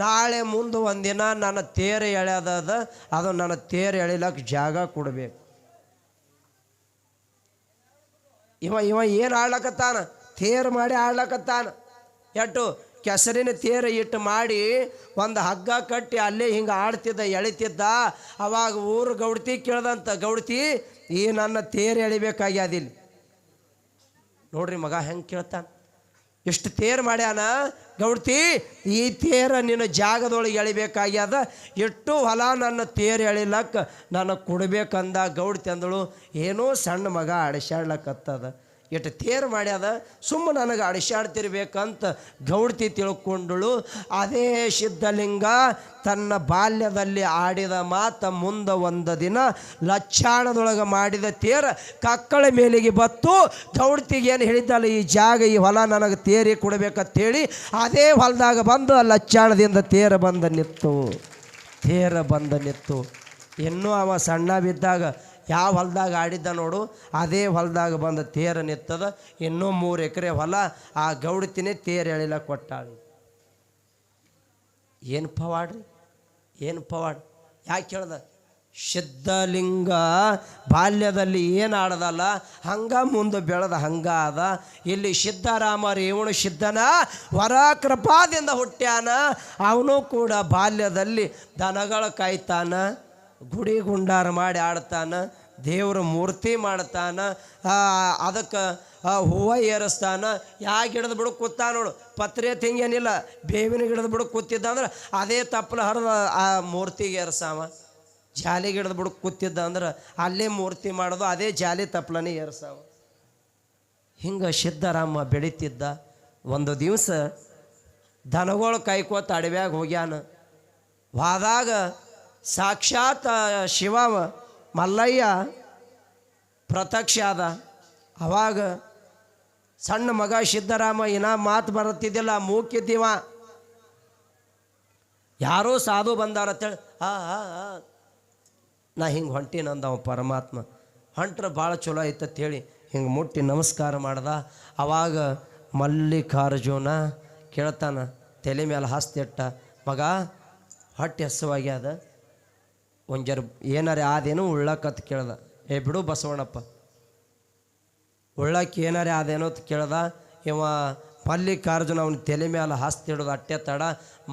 ನಾಳೆ ಮುಂದೆ ಒಂದಿನ ನನ್ನ ತೇರು ಎಳೆಯದ ಅದು ನನ್ನ ತೇರು ಎಳಿಲಕ್ಕೆ ಜಾಗ ಕೊಡಬೇಕು. ಇವ ಏನು ಆಡ್ಲಕತ್ತಾನ, ತೇರು ಮಾಡಿ ಆಡ್ಲಕತ್ತಾನ. ಎಟ್ಟು ಕೆಸರಿನ ತೇರು ಇಟ್ಟು ಮಾಡಿ ಒಂದು ಹಗ್ಗ ಕಟ್ಟಿ ಅಲ್ಲೇ ಹಿಂಗೆ ಆಡ್ತಿದ್ದ, ಎಳಿತಿದ್ದ. ಅವಾಗ ಊರು ಗೌಡತಿ ಕೇಳ್ದಂತ, ಗೌಡತಿ ಈ ನನ್ನ ತೇರು ಎಳಿಬೇಕಾಗ್ಯಾದಿಲ್ಲ. ನೋಡ್ರಿ ಮಗ ಹೆಂಗೆ ಕೇಳ್ತಾನ, ಎಷ್ಟು ತೇರು ಮಾಡ್ಯಾನ. ಗೌಡತಿ ಈ ತೇರ ನಿನ್ನ ಜಾಗದೊಳಗೆ ಎಳಿಬೇಕಾಗ್ಯದ, ಎಷ್ಟು ಹೊಲ ನನ್ನ ತೇರು ಎಳಿಲಕ್ಕೆ ನನಗೆ ಕೊಡ್ಬೇಕಂದ. ಗೌಡತಿ ಅಂದಳು, ಏನೋ ಸಣ್ಣ ಮಗ ಅಡಿಸಾಡ್ಲಕ್ಕತ್ತದ, ಎಷ್ಟು ತೇರು ಮಾಡ್ಯಾದ, ಸುಮ್ಮನೆ ನನಗೆ ಅಡಿಸಾಡ್ತಿರ್ಬೇಕಂತ ಗೌಡತಿ ತಿಳ್ಕೊಂಡಳು. ಅದೇ ಸಿದ್ಧಲಿಂಗ ತನ್ನ ಬಾಲ್ಯದಲ್ಲಿ ಆಡಿದ ಮಾತ ಮುಂದೆ ಒಂದು ದಿನ ಲಚ್ಚಾಣದೊಳಗೆ ಮಾಡಿದ ತೇರ ಕಕ್ಕಳ ಮೇಲಿಗೆ ಬತ್ತು. ಗೌಡತಿಗೆ ಏನು ಹೇಳಿದ್ದಲ್ಲ, ಈ ಜಾಗ ಈ ಹೊಲ ನನಗೆ ತೇರಿ ಕೊಡಬೇಕಂತೇಳಿ ಅದೇ ಹೊಲದಾಗ ಬಂದು ಲಚ್ಚಾಣದಿಂದ ತೇರ ಬಂದ ನಿತ್ತು. ಇನ್ನೂ ಅವ ಸಣ್ಣ ಬಿದ್ದಾಗ ಯಾವ ಹೊಲದಾಗ ಆಡಿದ್ದ ನೋಡು, ಅದೇ ಹೊಲದಾಗ ಬಂದ ತೇರ ನಿತ್ತದ. ಇನ್ನೂ 3 ಎಕರೆ ಹೊಲ ಆ ಗೌಡತಿನೇ ತೇರು ಎಳಿಲ ಕೊಟ್ಟಾಳಿ. ಏನು ಪವಾಡ್ರಿ, ಏನು ಪವಾಡ್. ಯಾಕೆ ಹೇಳ್ದ, ಸಿದ್ಧಲಿಂಗ ಬಾಲ್ಯದಲ್ಲಿ ಏನು ಆಡದಲ್ಲ ಹಂಗ ಮುಂದೆ ಬೆಳೆದ ಹಂಗ ಅದ. ಇಲ್ಲಿ ಸಿದ್ಧರಾಮ ರೇವಣ ಸಿದ್ಧನ ವರ ಕೃಪಾದಿಂದ ಹುಟ್ಟ್ಯಾನ. ಅವನು ಕೂಡ ಬಾಲ್ಯದಲ್ಲಿ ದನಗಳ ಕಾಯ್ತಾನ, ಗುಡಿ ಗುಂಡಾರ ಮಾಡಿ ಆಡ್ತಾನ, ದೇವ್ರ ಮೂರ್ತಿ ಮಾಡ್ತಾನ, ಅದಕ್ಕೆ ಹೂವು ಏರಿಸ್ತಾನ. ಯಾ ಗಿಡದ ಬಿಡಕ್ಕೆ ಕೂತಾನ ನೋಡು, ಪತ್ರೆ ತಿಂಗೇನಿಲ್ಲ, ಬೇವಿನ ಗಿಡದ ಬಿಡಕ್ಕೆ ಕೂತಿದ್ದ ಅಂದ್ರೆ ಅದೇ ತಪ್ಪಲ ಹರಿದ ಆ ಮೂರ್ತಿಗೆ ಏರ್ಸಾವ. ಜಾಲಿ ಗಿಡದ ಬಿಡಕ್ಕೆ ಕೂತಿದ್ದ ಅಂದ್ರೆ ಅಲ್ಲೇ ಮೂರ್ತಿ ಮಾಡೋದು, ಅದೇ ಜಾಲಿ ತಪ್ಪಲನೇ ಏರ್ಸಾವ. ಹಿಂಗೆ ಸಿದ್ಧರಾಮ ಬೆಳೀತಿದ್ದ. ಒಂದು ದಿವಸ ದನಗಳು ಕಾಯ್ಕೋತ ಅಡವ್ಯಾಗ ಹೋಗ್ಯಾನ. ಹೋದಾಗ ಸಾಕ್ಷಾತ್ ಶಿವ ಮಲ್ಲಯ್ಯ ಪ್ರತ್ಯಕ್ಷ ಆದ. ಅವಾಗ ಸಣ್ಣ ಮಗ ಸಿದ್ಧರಾಮ ಇನ್ನ ಮಾತು ಬರುತ್ತಿದ್ದಿಲ್ಲ, ಮೂಕಿದ್ದೀವ. ಯಾರೋ ಸಾಧು ಬಂದಾರತ್ತೇಳಿ ನಾ ಹಿಂಗೆ ಹೊಂಟೀನಂದವ ಪರಮಾತ್ಮ. ಹೊಂಟ್ರೆ ಭಾಳ ಚಲೋ ಐತಂತೇಳಿ ಹಿಂಗೆ ಮುಟ್ಟಿ ನಮಸ್ಕಾರ ಮಾಡ್ದ. ಅವಾಗ ಮಲ್ಲಿಕಾರ್ಜುನ ಕೇಳ್ತಾನ, ತಲೆ ಮೇಲೆ ಹಾಸ್ತಿಟ್ಟ, ಮಗ ಹೊಟ್ಟೆ ಹಸುವಾಗ್ಯಾದ, ಒಂದು ಜರ ಏನಾರ ಆದೇನೋ ಉಳ್ಳಕ್ಕಂತ ಕೇಳ್ದ. ಬಿಡು ಬಸವಣ್ಣಪ್ಪ, ಉಳ್ಳಕ್ಕೆ ಏನಾರೇ ಆದೇನೋ ಅಂತ ಕೇಳ್ದ. ಇವ ಮಲ್ಲಿಕಾರ್ಜುನ ಅವನ ತಲೆ ಮೇಲೆ ಹಾಸ್ತಿಡೋದು ಅಟ್ಟೆ ತಡ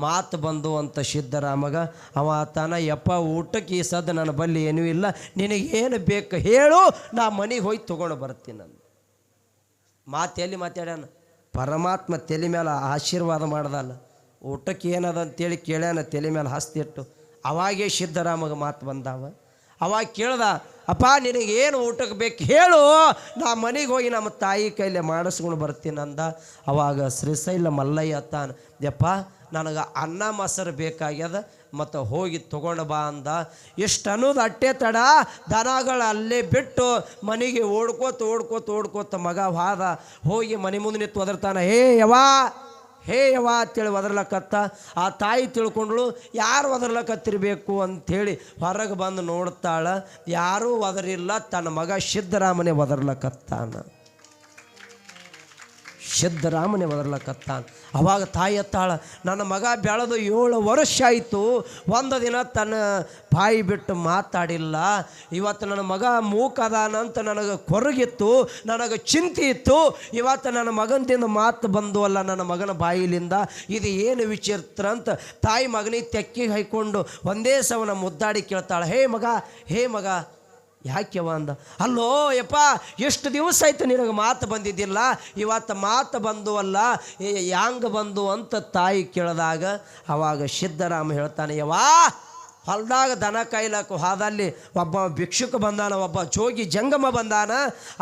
ಮಾತು ಬಂದು ಅಂತ ಸಿದ್ಧರಾಮಗ. ಅವ ತಾನ, ಯಪ್ಪ ಊಟಕ್ಕೆ ಈ ಸದ್ದು ನನ್ನ ಬಲ್ಲಿ ಏನೂ ಇಲ್ಲ, ನಿನಗೇನು ಬೇಕು ಹೇಳು, ನಾ ಮನೆಗೆ ಹೋಗಿ ತೊಗೊಂಡು ಬರ್ತೀನಿ. ನಾನು ಮಾತು ಎಲ್ಲಿ ಮಾತಾಡ್ಯಾನ, ಪರಮಾತ್ಮ ತಲೆ ಮೇಲೆ ಆಶೀರ್ವಾದ ಮಾಡ್ದಲ್ಲ, ಊಟಕ್ಕೆ ಏನದ ಅಂತೇಳಿ ಕೇಳ್ಯಾನ, ತಲೆ ಮೇಲೆ ಹಾಸ್ತಿಟ್ಟು. ಅವಾಗೇ ಸಿದ್ಧರಾಮಗ ಮಾತು ಬಂದಾವ. ಅವಾಗ ಕೇಳ್ದ, ಅಪ್ಪ ನಿನಗೇನು ಊಟಕ್ಕೆ ಬೇಕು ಹೇಳು, ನಾ ಮನೆಗೆ ಹೋಗಿ ನಮ್ಮ ತಾಯಿ ಕೈಲೇ ಮಾಡಿಸ್ಕೊಂಡು ಬರ್ತೀನಿ ಅಂದ. ಅವಾಗ ಶ್ರೀಶೈಲ ಮಲ್ಲಯ್ಯ ತಾನ, ಯಪ್ಪ ನನಗೆ ಅನ್ನ ಮೊಸರು ಬೇಕಾಗ್ಯದ, ಮತ್ತು ಹೋಗಿ ತೊಗೊಂಡು ಬಾ ಅಂದ. ಇಷ್ಟು ಅನ್ನೋದು ಅಟ್ಟೆ ತಡ ದನಗಳು ಅಲ್ಲೇ ಬಿಟ್ಟು ಮನೆಗೆ ಓಡ್ಕೋತ ಮಗ ಹಾದ. ಹೋಗಿ ಮನೆ ಮುಂದೆ ನಿಂತು ಒದರ್ತಾನ, ಹೇ ಯವ್ವ ಅಂತೇಳಿ ಒದರ್ಲಕತ್ತ. ಆ ತಾಯಿ ತಿಳ್ಕೊಂಡ್ಳು, ಯಾರು ಒದರ್ಲಕತ್ತಿರಬೇಕು ಅಂಥೇಳಿ ಹೊರಗೆ ಬಂದು ನೋಡ್ತಾಳ. ಯಾರೂ ಒದರಿಲ್ಲ, ತನ್ನ ಮಗ ಸಿದ್ಧರಾಮನೇ ಒದರ್ಲಕತ್ತಾನ. ಅವಾಗ ತಾಯಿ ಎತ್ತಾಳ, ನನ್ನ ಮಗ ಬೆಳೆದು 7 ವರ್ಷ ಆಯಿತು, ಒಂದು ದಿನ ತನ್ನ ಬಾಯಿ ಬಿಟ್ಟು ಮಾತಾಡಿಲ್ಲ. ಇವತ್ತು ನನ್ನ ಮಗ ಮೂಕದಾನಂತ ನನಗೆ ಕೊರಗಿತ್ತು, ನನಗೆ ಚಿಂತೆ ಇತ್ತು. ಇವತ್ತು ನನ್ನ ಮಗನಿಂದ ಮಾತು ಬಂದು ಅಲ್ಲ ನನ್ನ ಮಗನ ಬಾಯಿಲಿಂದ, ಇದು ಏನು ವಿಚಿತ್ರ ಅಂತ ತಾಯಿ ಮಗನಿಗೆ ತೆಕ್ಕಿಗೆ ಹಾಯ್ಕೊಂಡು ಒಂದೇ ಸವನ ಮುದ್ದಾಡಿ ಕೇಳ್ತಾಳೆ, ಹೇ ಮಗ ಯಾಕೆವ ಅಂದ. ಅಲ್ಲೋ ಯಪ್ಪ, ಎಷ್ಟು ದಿವಸ ಆಯ್ತು ನಿನಗೆ ಮಾತು ಬಂದಿದ್ದಿಲ್ಲ, ಇವತ್ತು ಮಾತು ಬಂದು ಅಲ್ಲ, ಯಾಂಗ ಬಂದು ಅಂತ ತಾಯಿ ಕೇಳಿದಾಗ ಅವಾಗ ಸಿದ್ಧರಾಮ ಹೇಳ್ತಾನೆ, ಯವ್ವ ಹೊಲ್ದಾಗ ದನ ಕಾಯ್ಲಕ್ಕ ಹೋದಲ್ಲಿ ಒಬ್ಬ ಭಿಕ್ಷುಕ ಬಂದಾನ, ಒಬ್ಬ ಜೋಗಿ ಜಂಗಮ ಬಂದಾನ.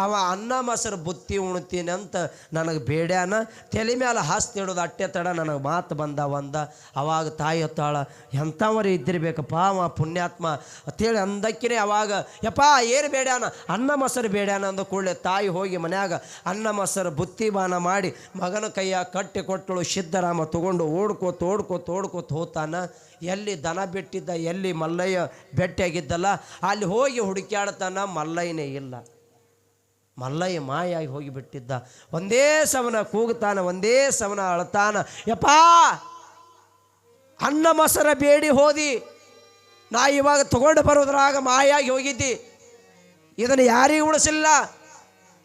ಅವ ಅನ್ನ ಮೊಸರು ಬುತ್ತಿ ಉಣ್ತೀನಿ ಅಂತ ನನಗೆ ಬೇಡ್ಯಾನ, ತಲೆ ಮೇಲೆ ಹಾಸ್ತಿ ಇಡೋದು ಅಟ್ಟೆ ತಡ ನನಗೆ ಮಾತು ಬಂದಾವಂದ. ಅವಾಗ ತಾಯಿ ಹೊತ್ತಾಳ, ಎಂಥವರೇ ಇದ್ದಿರ್ಬೇಕಪ್ಪ ಅವ ಪುಣ್ಯಾತ್ಮ ಅಂತೇಳಿ ಅಂದಕ್ಕಿನೇ ಅವಾಗ ಯಪ್ಪ ಏನು ಬೇಡ್ಯಾನ, ಅನ್ನ ಮೊಸರು ಬೇಡ್ಯಾನ ಅಂದ ಕೂಡಲೇ ತಾಯಿ ಹೋಗಿ ಮನ್ಯಾಗ ಅನ್ನ ಮೊಸರು ಬುತ್ತಿ ಬಾನ ಮಾಡಿ ಮಗನ ಕೈಯ ಕಟ್ಟಿ ಕೊಟ್ಟಳು. ಸಿದ್ದರಾಮ ತಗೊಂಡು ಓಡ್ಕೋತ ಹೋತಾನ. ಎಲ್ಲಿ ದನ ಬಿಟ್ಟಿದ್ದ, ಎಲ್ಲಿ ಮಲ್ಲಯ್ಯ ಭೇಟಿಯಾಗಿದ್ದಲ್ಲ ಅಲ್ಲಿ ಹೋಗಿ ಹುಡುಕ್ಯಾಡ್ತಾನ. ಮಲ್ಲಯ್ಯನೇ ಇಲ್ಲ, ಮಲ್ಲಯ್ಯ ಮಾಯಾಗಿ ಹೋಗಿಬಿಟ್ಟಿದ್ದ. ಒಂದೇ ಸಮನ ಕೂಗ್ತಾನ, ಒಂದೇ ಸಮನ ಅಳ್ತಾನ, ಯಪ್ಪಾ ಅನ್ನ ಮೊಸರ ಬೇಡಿ ಹೋದಿ, ನಾ ಇವಾಗ ತಗೊಂಡು ಬರೋದ್ರಾಗ ಮಾಯಾಗಿ ಹೋಗಿದ್ದಿ, ಇದನ್ನು ಯಾರಿಗೂ ಉಳಿಸಿಲ್ಲ,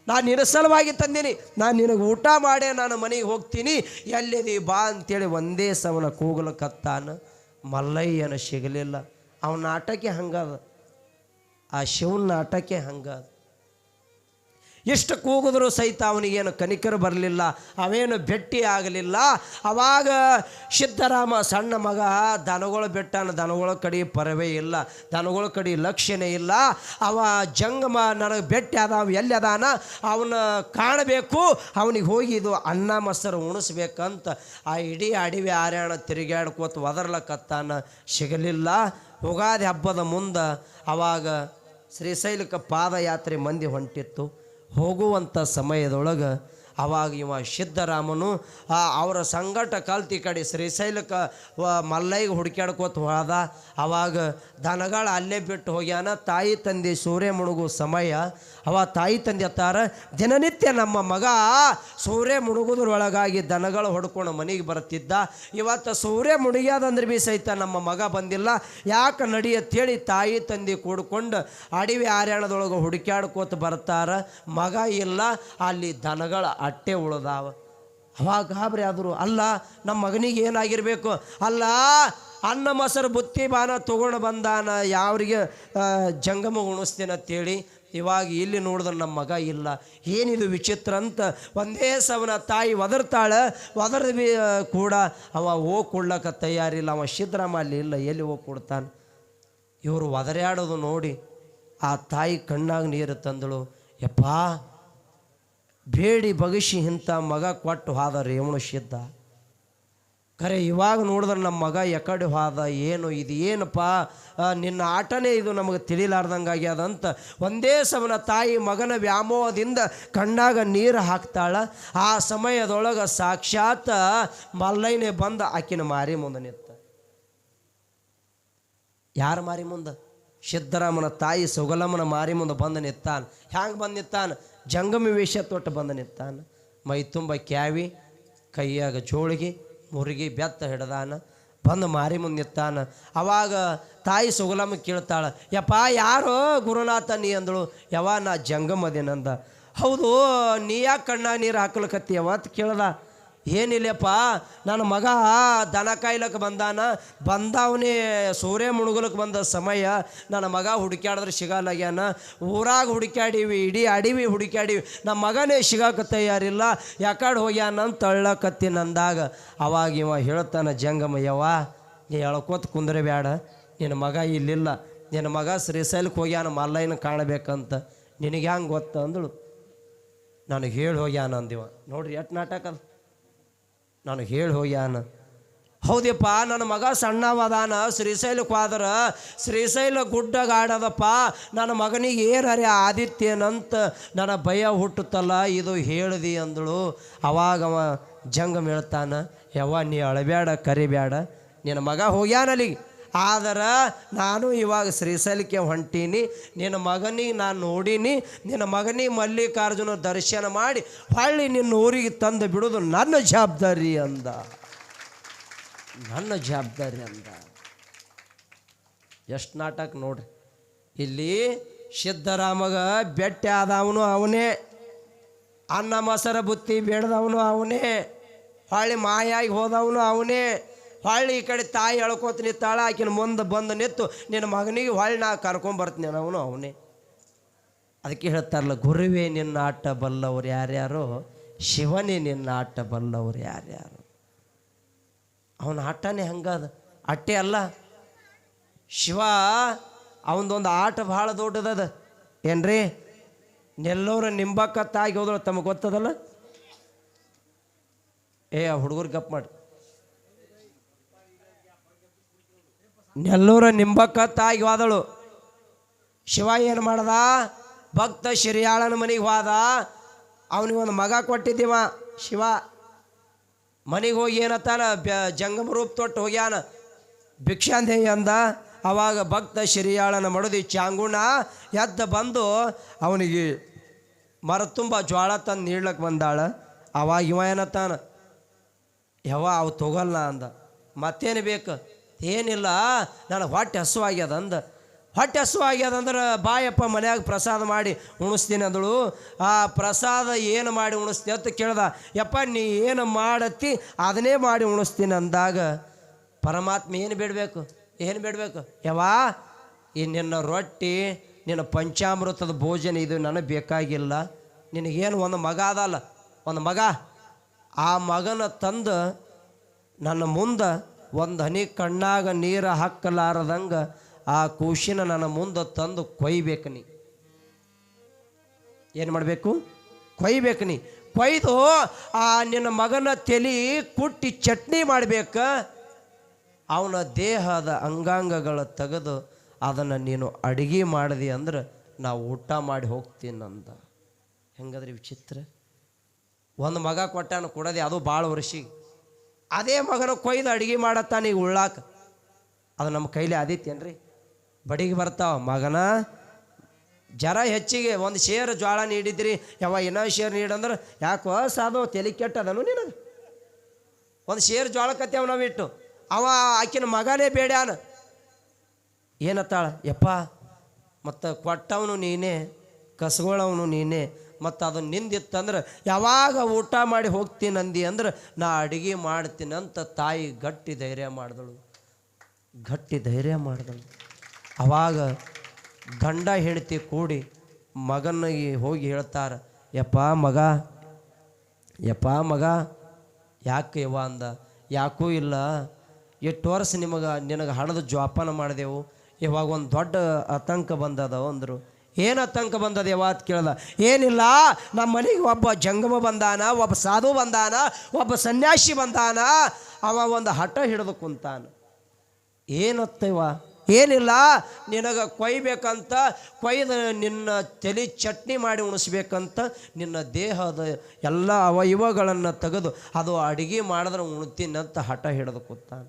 ನಾನು ನಿನ್ನ ಸಲುವಾಗಿ ತಂದೀನಿ, ನಾನು ನಿನಗೆ ಊಟ ಮಾಡೇ ನಾನು ಮನೆಗೆ ಹೋಗ್ತೀನಿ, ಎಲ್ಲಿದಿ ಬಾ ಅಂತೇಳಿ ಒಂದೇ ಸಮನ ಕೂಗಲಕತ್ತಾನ. ಮಲ್ಲಯ್ಯನ ಸಿಗಲಿಲ್ಲ. ಅವನ ನಾಟಕ್ಕೆ ಹಂಗದ, ಆ ಶಿವನ ನಾಟಕ್ಕೆ ಹಂಗದ. ಎಷ್ಟು ಕೂಗಿದ್ರು ಸಹಿತ ಅವನಿಗೇನು ಕನಿಕರು ಬರಲಿಲ್ಲ, ಅವೇನು ಭೇಟಿ ಆಗಲಿಲ್ಲ. ಅವಾಗ ಸಿದ್ದರಾಮ ಸಣ್ಣ ಮಗ ದನಗಳು ಬಿಟ್ಟಾನ, ದನಗಳ ಕಡೆ ಪರವೇ ಇಲ್ಲ, ದನಗಳ ಕಡೆ ಲಕ್ಷ್ಯನೇ ಇಲ್ಲ. ಅವ ಜಂಗಮ ನನಗೆ ಭೇಟಿ ಅದ, ಅವ ಎಲ್ಲಿ ಅದಾನ ಅವನ ಕಾಣಬೇಕು, ಅವನಿಗೆ ಹೋಗಿ ಇದು ಅನ್ನ ಮೊಸರು ಉಣಿಸ್ಬೇಕಂತ ಆ ಇಡೀ ಅಡವಿ ಆರ್ಯಾಣ ತಿರುಗಾಡ್ಕೋತ ಒದರ್ಲಕತ್ತಾನ. ಸಿಗಲಿಲ್ಲ. ಯುಗಾದಿ ಹಬ್ಬದ ಮುಂದೆ ಅವಾಗ ಶ್ರೀಶೈಲಕ್ಕೆ ಪಾದಯಾತ್ರೆ ಮಂದಿ ಹೊಂಟಿತ್ತು. ಹೋಗುವಂಥ ಸಮಯದೊಳಗೆ ಅವಾಗ ಇವ ಸಿದ್ದರಾಮನು ಅವರ ಸಂಗಟ ಕಲ್ತಿ ಕಡೆ ಶ್ರೀಶೈಲಕ್ಕೆ ಮಲ್ಲಯ್ಯಗೆ ಹುಡುಕ್ಯಾಡ್ಕೋತ ಹೋದ. ಅವಾಗ ದನಗಳು ಅಲ್ಲೇ ಬಿಟ್ಟು ಹೋಗ್ಯಾನ. ತಾಯಿ ತಂದೆ ಸೂರ್ಯ ಮುಳುಗೋ ಸಮಯ. ಅವ ತಾಯಿ ತಂದೆ ಅತ್ತಾರ, ದಿನನಿತ್ಯ ನಮ್ಮ ಮಗ ಸೂರ್ಯ ಮುಳುಗೋದ್ರೊಳಗಾಗಿ ದನಗಳು ಹೊಡ್ಕೊಂಡು ಮನೆಗೆ ಬರ್ತಿದ್ದ, ಇವತ್ತು ಸೂರ್ಯ ಮುಳುಗ್ಯಾದಂದ್ರೆ ಬಿ ಸಹಿತ ನಮ್ಮ ಮಗ ಬಂದಿಲ್ಲ, ಯಾಕೆ ನಡಿಯತ್ತೇಳಿ ತಾಯಿ ತಂದೆ ಕೂಡ್ಕೊಂಡು ಅಡವಿ ಆರ್ಯಾಣದೊಳಗೆ ಹುಡುಕ್ಯಾಡ್ಕೋತ ಬರ್ತಾರ. ಮಗ ಇಲ್ಲ, ಅಲ್ಲಿ ದನಗಳ ಅಟ್ಟೆ ಉಳ್ದಾವ. ಅವಾಗ ಗಾಬರಿ ಆದರು. ಅಲ್ಲ ನಮ್ಮ ಮಗನಿಗೆ ಏನಾಗಿರಬೇಕು, ಅಲ್ಲ ಅನ್ನ ಮೊಸರು ಬುತ್ತಿ ಬಾನ ತೊಗೊಂಡು ಬಂದಾನ, ಯಾವ್ರಿಗೆ ಜಂಗಮ ಉಣಿಸ್ತೇನಂತೇಳಿ. ಇವಾಗ ಇಲ್ಲಿ ನೋಡಿದ್ರೆ ನಮ್ಮ ಮಗ ಇಲ್ಲ, ಏನಿದು ವಿಚಿತ್ರ ಅಂತ ಒಂದೇ ಸಮನ ತಾಯಿ ಒದರ್ತಾಳೆ. ಒದರ್ದು ಬಿ ಕೂಡ ಅವ ಹೋಗಿ ಕೊಡ್ಲಕ್ಕ ತಯಾರಿಲ್ಲ. ಅವ ಸಿದ್ದರಾಮ ಅಲ್ಲಿ ಇಲ್ಲ, ಎಲ್ಲಿ ಹೋಗಿ ಕೊಡ್ತಾನೆ. ಇವರು ಒದರ್ಯಾಡೋದು ನೋಡಿ ಆ ತಾಯಿ ಕಣ್ಣಾಗ ನೀರು ತಂದಳು. ಯಪ್ಪಾ ಬೇಡಿ ಬಗಸಿ ಇಂಥ ಮಗ ಕೊಟ್ಟು ಹೋದ ರೇವಣ ಸಿದ್ಧ. ಖರೆ ಇವಾಗ ನೋಡಿದ್ರೆ ನಮ್ಮ ಮಗ ಎಕಡೆ ಹೋದ, ಏನು ಇದು ಏನಪ್ಪ ನಿನ್ನ ಆಟನೇ ಇದು ನಮಗೆ ತಿಳಿಲಾರ್ದಂಗೆ ಆಗ್ಯದಂತ ಒಂದೇ ಸಮನ ತಾಯಿ ಮಗನ ವ್ಯಾಮೋಹದಿಂದ ಕಣ್ಣಾಗ ನೀರು ಹಾಕ್ತಾಳ. ಆ ಸಮಯದೊಳಗೆ ಸಾಕ್ಷಾತ್ ಮಲ್ಲಯ್ಯನೇ ಬಂದ ಆಕಿನ ಮಾರಿ ಮುಂದೆ ನಿಂತ. ಯಾರ ಮಾರಿ ಮುಂದೆ? ಸಿದ್ದರಾಮನ ತಾಯಿ ಸುಗಲಮ್ಮನ ಮಾರಿ ಮುಂದೆ ಬಂದು ನಿತ್ತಾನ. ಹ್ಯಾಂಗೆ ಬಂದು ನಿತ್ತಾನ? ಜಂಗಮ ವೇಷ ತೊಟ್ಟು ಬಂದು ನಿತ್ತಾನ. ಮೈ ತುಂಬ ಕ್ಯಾವಿ, ಕೈಯಾಗ ಜೋಳಿಗೆ, ಮುರುಗಿ ಬೆತ್ತ ಹಿಡ್ದಾನ, ಬಂದು ಮಾರಿ ಮುಂದೆ ನಿತ್ತಾನ. ಅವಾಗ ತಾಯಿ ಸುಗಲಮ್ಮ ಕೇಳ್ತಾಳೆ, ಯಪ್ಪ ಯಾರೋ ಗುರುನಾಥ ನೀ ಅಂದಳು. ಯಾವ ನಾ ಜಂಗಮದೇನಂದ. ಹೌದು, ನೀ ಯಾಕೆ ಕಣ್ಣಾಗ ನೀರು ಹಾಕ್ಲಕತ್ತಿ ಅವತ್ತು ಕೇಳ್ದ. ಏನಿಲ್ಲಪ್ಪ, ನನ್ನ ಮಗ ದನ ಕಾಯ್ಲಕ್ಕೆ ಬಂದವನೇ ಸೂರ್ಯ ಮುಳುಗಲಕ್ಕೆ ಬಂದ ಸಮಯ, ನನ್ನ ಮಗ ಹುಡುಕ್ಯಾಡಿದ್ರೆ ಸಿಗಲ್ಲಾಗ್ಯಾನ. ಊರಾಗ ಹುಡುಕ್ಯಾಡೀವಿ, ಇಡೀ ಅಡವಿ ಹುಡುಕ್ಯಾಡೀವಿ, ನಮ್ಮ ಮಗನೇ ಸಿಗಾಕ ತಯಾರಿಲ್ಲ, ಯಾಕಡೆ ಹೋಗ್ಯಾನ ಅಂತ ತಳ್ಳಕತ್ತಿನಂದಾಗ ಅವಾಗ ಇವ ಹೇಳ್ತಾನೆ ಜಂಗಮ, ಯವ್ವ ನೀ ಎಳ್ಕೋತ ಕುಂದ್ರೆ ಬೇಡ, ನಿನ್ನ ಮಗ ಇಲ್ಲಿಲ್ಲ, ನಿನ್ನ ಮಗ ಶ್ರೀಶೈಲಕ್ಕೆ ಹೋಗ್ಯಾನ ಮಲ್ಲಯ್ಯನ ಕಾಣಬೇಕಂತ. ನಿನಗೆ ಹ್ಯಾಂಗೆ ಗೊತ್ತ ಅಂದಳು. ನನಗೆ ಹೇಳಿ ಹೋಗ್ಯಾನ ಅಂದಿವ. ನೋಡ್ರಿ ಎಷ್ಟು ನಾಟಕ ಅದು. ನನಗೆ ಹೇಳಿ ಹೋಗ್ಯಾನ. ಹೌದಪ್ಪ, ನನ್ನ ಮಗ ಸಣ್ಣವದಾನ, ಶ್ರೀಶೈಲಕ್ಕೆ ಹೋದ್ರೆ ಶ್ರೀಶೈಲ ಗುಡ್ಡಗಾಡದಪ್ಪ, ನನ್ನ ಮಗನಿಗೆ ಏನರೇ ಆದಿತ್ಯನಂತ ನನ್ನ ಭಯ ಹುಟ್ಟುತ್ತಲ್ಲ, ಇದು ಹೇಳ್ದಿ ಅಂದಳು. ಅವಾಗವ ಜಂಗಮ ಹೇಳ್ತಾನ, ಯವ್ವ ನೀ ಅಳಬೇಡ, ಕರಿಬೇಡ, ನಿನ್ನ ಮಗ ಹೋಗ್ಯಾನಲ್ಲಿಗೆ, ಆದ್ರೆ ನಾನು ಇವಾಗ ಶ್ರೀಶೈಲಕ್ಕೆ ಹೊಂಟೀನಿ, ನಿನ್ನ ಮಗನಿಗೆ ನಾನು ನೋಡೀನಿ, ನಿನ್ನ ಮಗನಿಗೆ ಮಲ್ಲಿಕಾರ್ಜುನ ದರ್ಶನ ಮಾಡಿ ಹೊಳ್ಳಿ ನಿನ್ನ ಊರಿಗೆ ತಂದು ಬಿಡೋದು ನನ್ನ ಜವಾಬ್ದಾರಿ ಅಂದ. ನನ್ನ ಜವಾಬ್ದಾರಿ ಅಂದ. ಎಷ್ಟು ನಾಟಕ ನೋಡ್ರಿ. ಇಲ್ಲಿ ಸಿದ್ದರಾಮಗ ಬೆಟ್ಟ ಆದವನು ಅವನೇ, ಅನ್ನ ಮೊಸರ ಬುತ್ತಿ ಬೇಡದವನು ಅವನೇ, ಹೊಳ್ಳಿ ಮಾಯಾಗಿ ಹೋದವನು ಅವನೇ, ಹೊಳ್ಳಿ ಈ ಕಡೆ ತಾಯಿ ಎಳ್ಕೋತ ನಿತ್ತಾಳ, ಆಕಿನ ಮುಂದೆ ಬಂದು ನಿತ್ತು ನಿನ್ನ ಮಗನಿಗೆ ಹೊಳ್ಳಿ ನಾ ಕರ್ಕೊಂಬರ್ತೀನಿ ಅವನು ಅವನೇ. ಅದಕ್ಕೆ ಹೇಳ್ತಾರಲ್ಲ, ಗುರುವೇ ನಿನ್ನ ಆಟ ಬಲ್ಲವ್ರು ಯಾರ್ಯಾರೋ, ಶಿವನೇ ನಿನ್ನ ಆಟ ಬಲ್ಲವ್ರು ಯಾರ್ಯಾರು. ಅವನ ಆಟನೇ ಹಂಗದ. ಅಟ್ಟೆ ಅಲ್ಲ, ಶಿವ ಅವನದೊಂದು ಆಟ ಭಾಳ ದೊಡ್ಡದದ ಏನ್ರಿ. ನೆಲ್ಲೂರ ನಿಂಬಕ್ಕ ತಾಗಿ ಹೋದ್ರು ತಮಗೆ ಗೊತ್ತದಲ್ಲ. ಆ ಹುಡುಗರು ಗಪ್ ಮಾಡಿ. ನೆಲ್ಲೂರ ನಿಂಬಕ್ಕ ತಾಗಿ ಹೋದಳು. ಶಿವ ಏನು ಮಾಡ್ದ, ಭಕ್ತ ಶಿರಿಯಾಳನ ಮನೆಗೆ ಹೋದ. ಅವನಿಗೊಂದು ಮಗ ಕೊಟ್ಟಿದ್ದೀವ ಶಿವ. ಮನೆಗೆ ಹೋಗಿ ಏನತ್ತಾನ, ಜಂಗಮ ರೂಪ ತೊಟ್ಟು ಹೋಗ್ಯಾನ. ಭಿಕ್ಷಾಂದೇಹಿ ಅಂದ. ಅವಾಗ ಭಕ್ತ ಶಿರಿಯಾಳನ ಮಡದಿ ಚಾಂಗುಣ ಎದ್ದ ಬಂದು ಅವನಿಗೆ ಮರ ತುಂಬ ಜ್ವಾಳ ತಂದು ನೀಡ್ಲಕ್ಕೆ ಬಂದಾಳ. ಅವಾಗ ಇವ ಏನತ್ತಾನ, ಯಾವ ಅವು ತಗೊಲ್ಲ ಅಂದ. ಮತ್ತೇನು ಬೇಕು, ಏನಿಲ್ಲ ನನಗೆ ಹೊಟ್ಟೆ ಹಸುವಾಗ್ಯದ ಅಂದ. ಹೊಟ್ಟೆ ಹಸುವಾಗ್ಯದಂದ್ರೆ ಬಾಯಪ್ಪ ಮನ್ಯಾಗ ಪ್ರಸಾದ ಮಾಡಿ ಉಣಿಸ್ತೀನಿ ಅಂದಳು. ಆ ಪ್ರಸಾದ ಏನು ಮಾಡಿ ಉಣಿಸ್ತೀನಿ ಅಂತ ಕೇಳ್ದ. ಯಪ್ಪ ನೀ ಏನು ಮಾಡತ್ತಿ ಅದನ್ನೇ ಮಾಡಿ ಉಣಿಸ್ತೀನಿ ಅಂದಾಗ ಪರಮಾತ್ಮ ಏನು ಬೇಡಬೇಕು, ಏನು ಬೇಡಬೇಕು, ಯವ್ವಾ ಈ ನಿನ್ನ ರೊಟ್ಟಿ ನಿನ್ನ ಪಂಚಾಮೃತದ ಭೋಜನ ಇದು ನನಗೆ ಬೇಕಾಗಿಲ್ಲ. ನಿನಗೇನು ಒಂದು ಮಗ ಅದಲ್ಲ, ಒಂದು ಮಗ, ಆ ಮಗನ ತಂದು ನನ್ನ ಮುಂದೆ ಒಂದು ಹನಿ ಕಣ್ಣಾಗ ನೀರು ಹಾಕಲಾರದಂಗೆ ಆ ಕೂಸಿನ ನನ್ನ ಮುಂದೆ ತಂದು ಕೊಯ್ಬೇಕು. ನೀ ಏನು ಮಾಡಬೇಕು, ಕೊಯ್ಬೇಕು. ನೀ ಕೊಯ್ದು ಆ ನಿನ್ನ ಮಗನ ತಲೆ ಕುಟ್ಟಿ ಚಟ್ನಿ ಮಾಡಬೇಕು. ಅವನ ದೇಹದ ಅಂಗಾಂಗಗಳ ತೆಗೆದು ಅದನ್ನು ನೀನು ಅಡುಗೆ ಮಾಡಿದೆ ಅಂದ್ರೆ ನಾವು ಊಟ ಮಾಡಿ ಹೋಗ್ತೀನಂದ. ಹೆಂಗದ್ರಿ ವಿಚಿತ್ರ. ಒಂದು ಮಗ ಕೊಟ್ಟಾನ ಕೊಡದೆ, ಅದು ಭಾಳ ವರ್ಷಿಗೆ. ಅದೇ ಮಗನ ಕೊಯ್ದು ಅಡುಗೆ ಮಾಡತ್ತಾನ ಈಗ ಉಳ್ಳಾಕ. ಅದು ನಮ್ಮ ಕೈಲಿ ಆದಿತ್ತೇನ್ರಿ. ಬಡಿಗೆ ಬರ್ತಾವ, ಮಗನ ಜರ ಹೆಚ್ಚಿಗೆ ಒಂದು ಶೇರ್ ಜ್ವಾಳ ನೀಡಿದ್ರಿ, ಯಾವ ಇನ್ನೂ ಶೇರ್ ನೀಡಂದ್ರೆ ಯಾಕೋ ಸಾಧು ತಲೆ ಕೆಟ್ಟದನು ನಿನಗೆ. ಒಂದು ಶೇರ್ ಜ್ವಾಳಕತ್ತೇವ ನಾವಿಟ್ಟು. ಅವ ಆಕಿನ ಮಗನೇ ಬೇಡ್ಯಾನ. ಏನತ್ತಾಳ, ಯಪ್ಪ ಮತ್ತು ಕೊಟ್ಟವನು ನೀನೇ, ಕಸ್ಗೊಳವನು ನೀನೇ, ಮತ್ತು ಅದು ನಿಂದಿತ್ತಂದ್ರೆ ಯಾವಾಗ ಊಟ ಮಾಡಿ ಹೋಗ್ತೀನಿ ಅಂದಿ ಅಂದ್ರೆ ನಾ ಅಡುಗೆ ಮಾಡ್ತೀನಿ ಅಂತ ತಾಯಿ ಗಟ್ಟಿ ಧೈರ್ಯ ಮಾಡಿದಳು. ಗಟ್ಟಿ ಧೈರ್ಯ ಮಾಡಿದಳು. ಅವಾಗ ಗಂಡ ಹೆಂಡತಿ ಕೂಡಿ ಮಗನಿಗೆ ಹೋಗಿ ಹೇಳ್ತಾರೆ, ಯಪ್ಪ ಮಗ, ಯಪ್ಪ ಮಗ, ಯಾಕೆ ಯವ್ವ ಅಂದ. ಯಾಕೂ ಇಲ್ಲ, ಎಷ್ಟು ವರ್ಷ ನಿನಗೆ ಹಣದ ಜೋಪಾನ ಮಾಡಿದೆವು, ಇವಾಗ ಒಂದು ದೊಡ್ಡ ಆತಂಕ ಬಂದದ ಅಂದರು. ಏನು ಆತಂಕ ಬಂದದ ಯವ್ವ ಅಂತ ಕೇಳ್ದ. ಏನಿಲ್ಲ, ನಮ್ಮ ಮನೆಗೆ ಒಬ್ಬ ಜಂಗಮ ಬಂದಾನ, ಒಬ್ಬ ಸಾಧು ಬಂದಾನ, ಒಬ್ಬ ಸನ್ಯಾಸಿ ಬಂದಾನ. ಅವ ಒಂದು ಹಠ ಹಿಡಿದು ಕುಂತಾನ. ಏನತ್ತವ, ಏನಿಲ್ಲ, ನಿನಗೆ ಕೊಯ್ಬೇಕಂತ, ಕೊಯ್ದು ನಿನ್ನ ತಲೆ ಚಟ್ನಿ ಮಾಡಿ ಉಣಿಸ್ಬೇಕಂತ ನಿನ್ನ ದೇಹದ ಎಲ್ಲ ಅವಯವಗಳನ್ನು ತೆಗೆದು ಅದು ಅಡುಗೆ ಮಾಡಿದ್ರೆ ಉಣ್ತೀನಂತ ಹಠ ಹಿಡಿದು ಕೂತಾನ.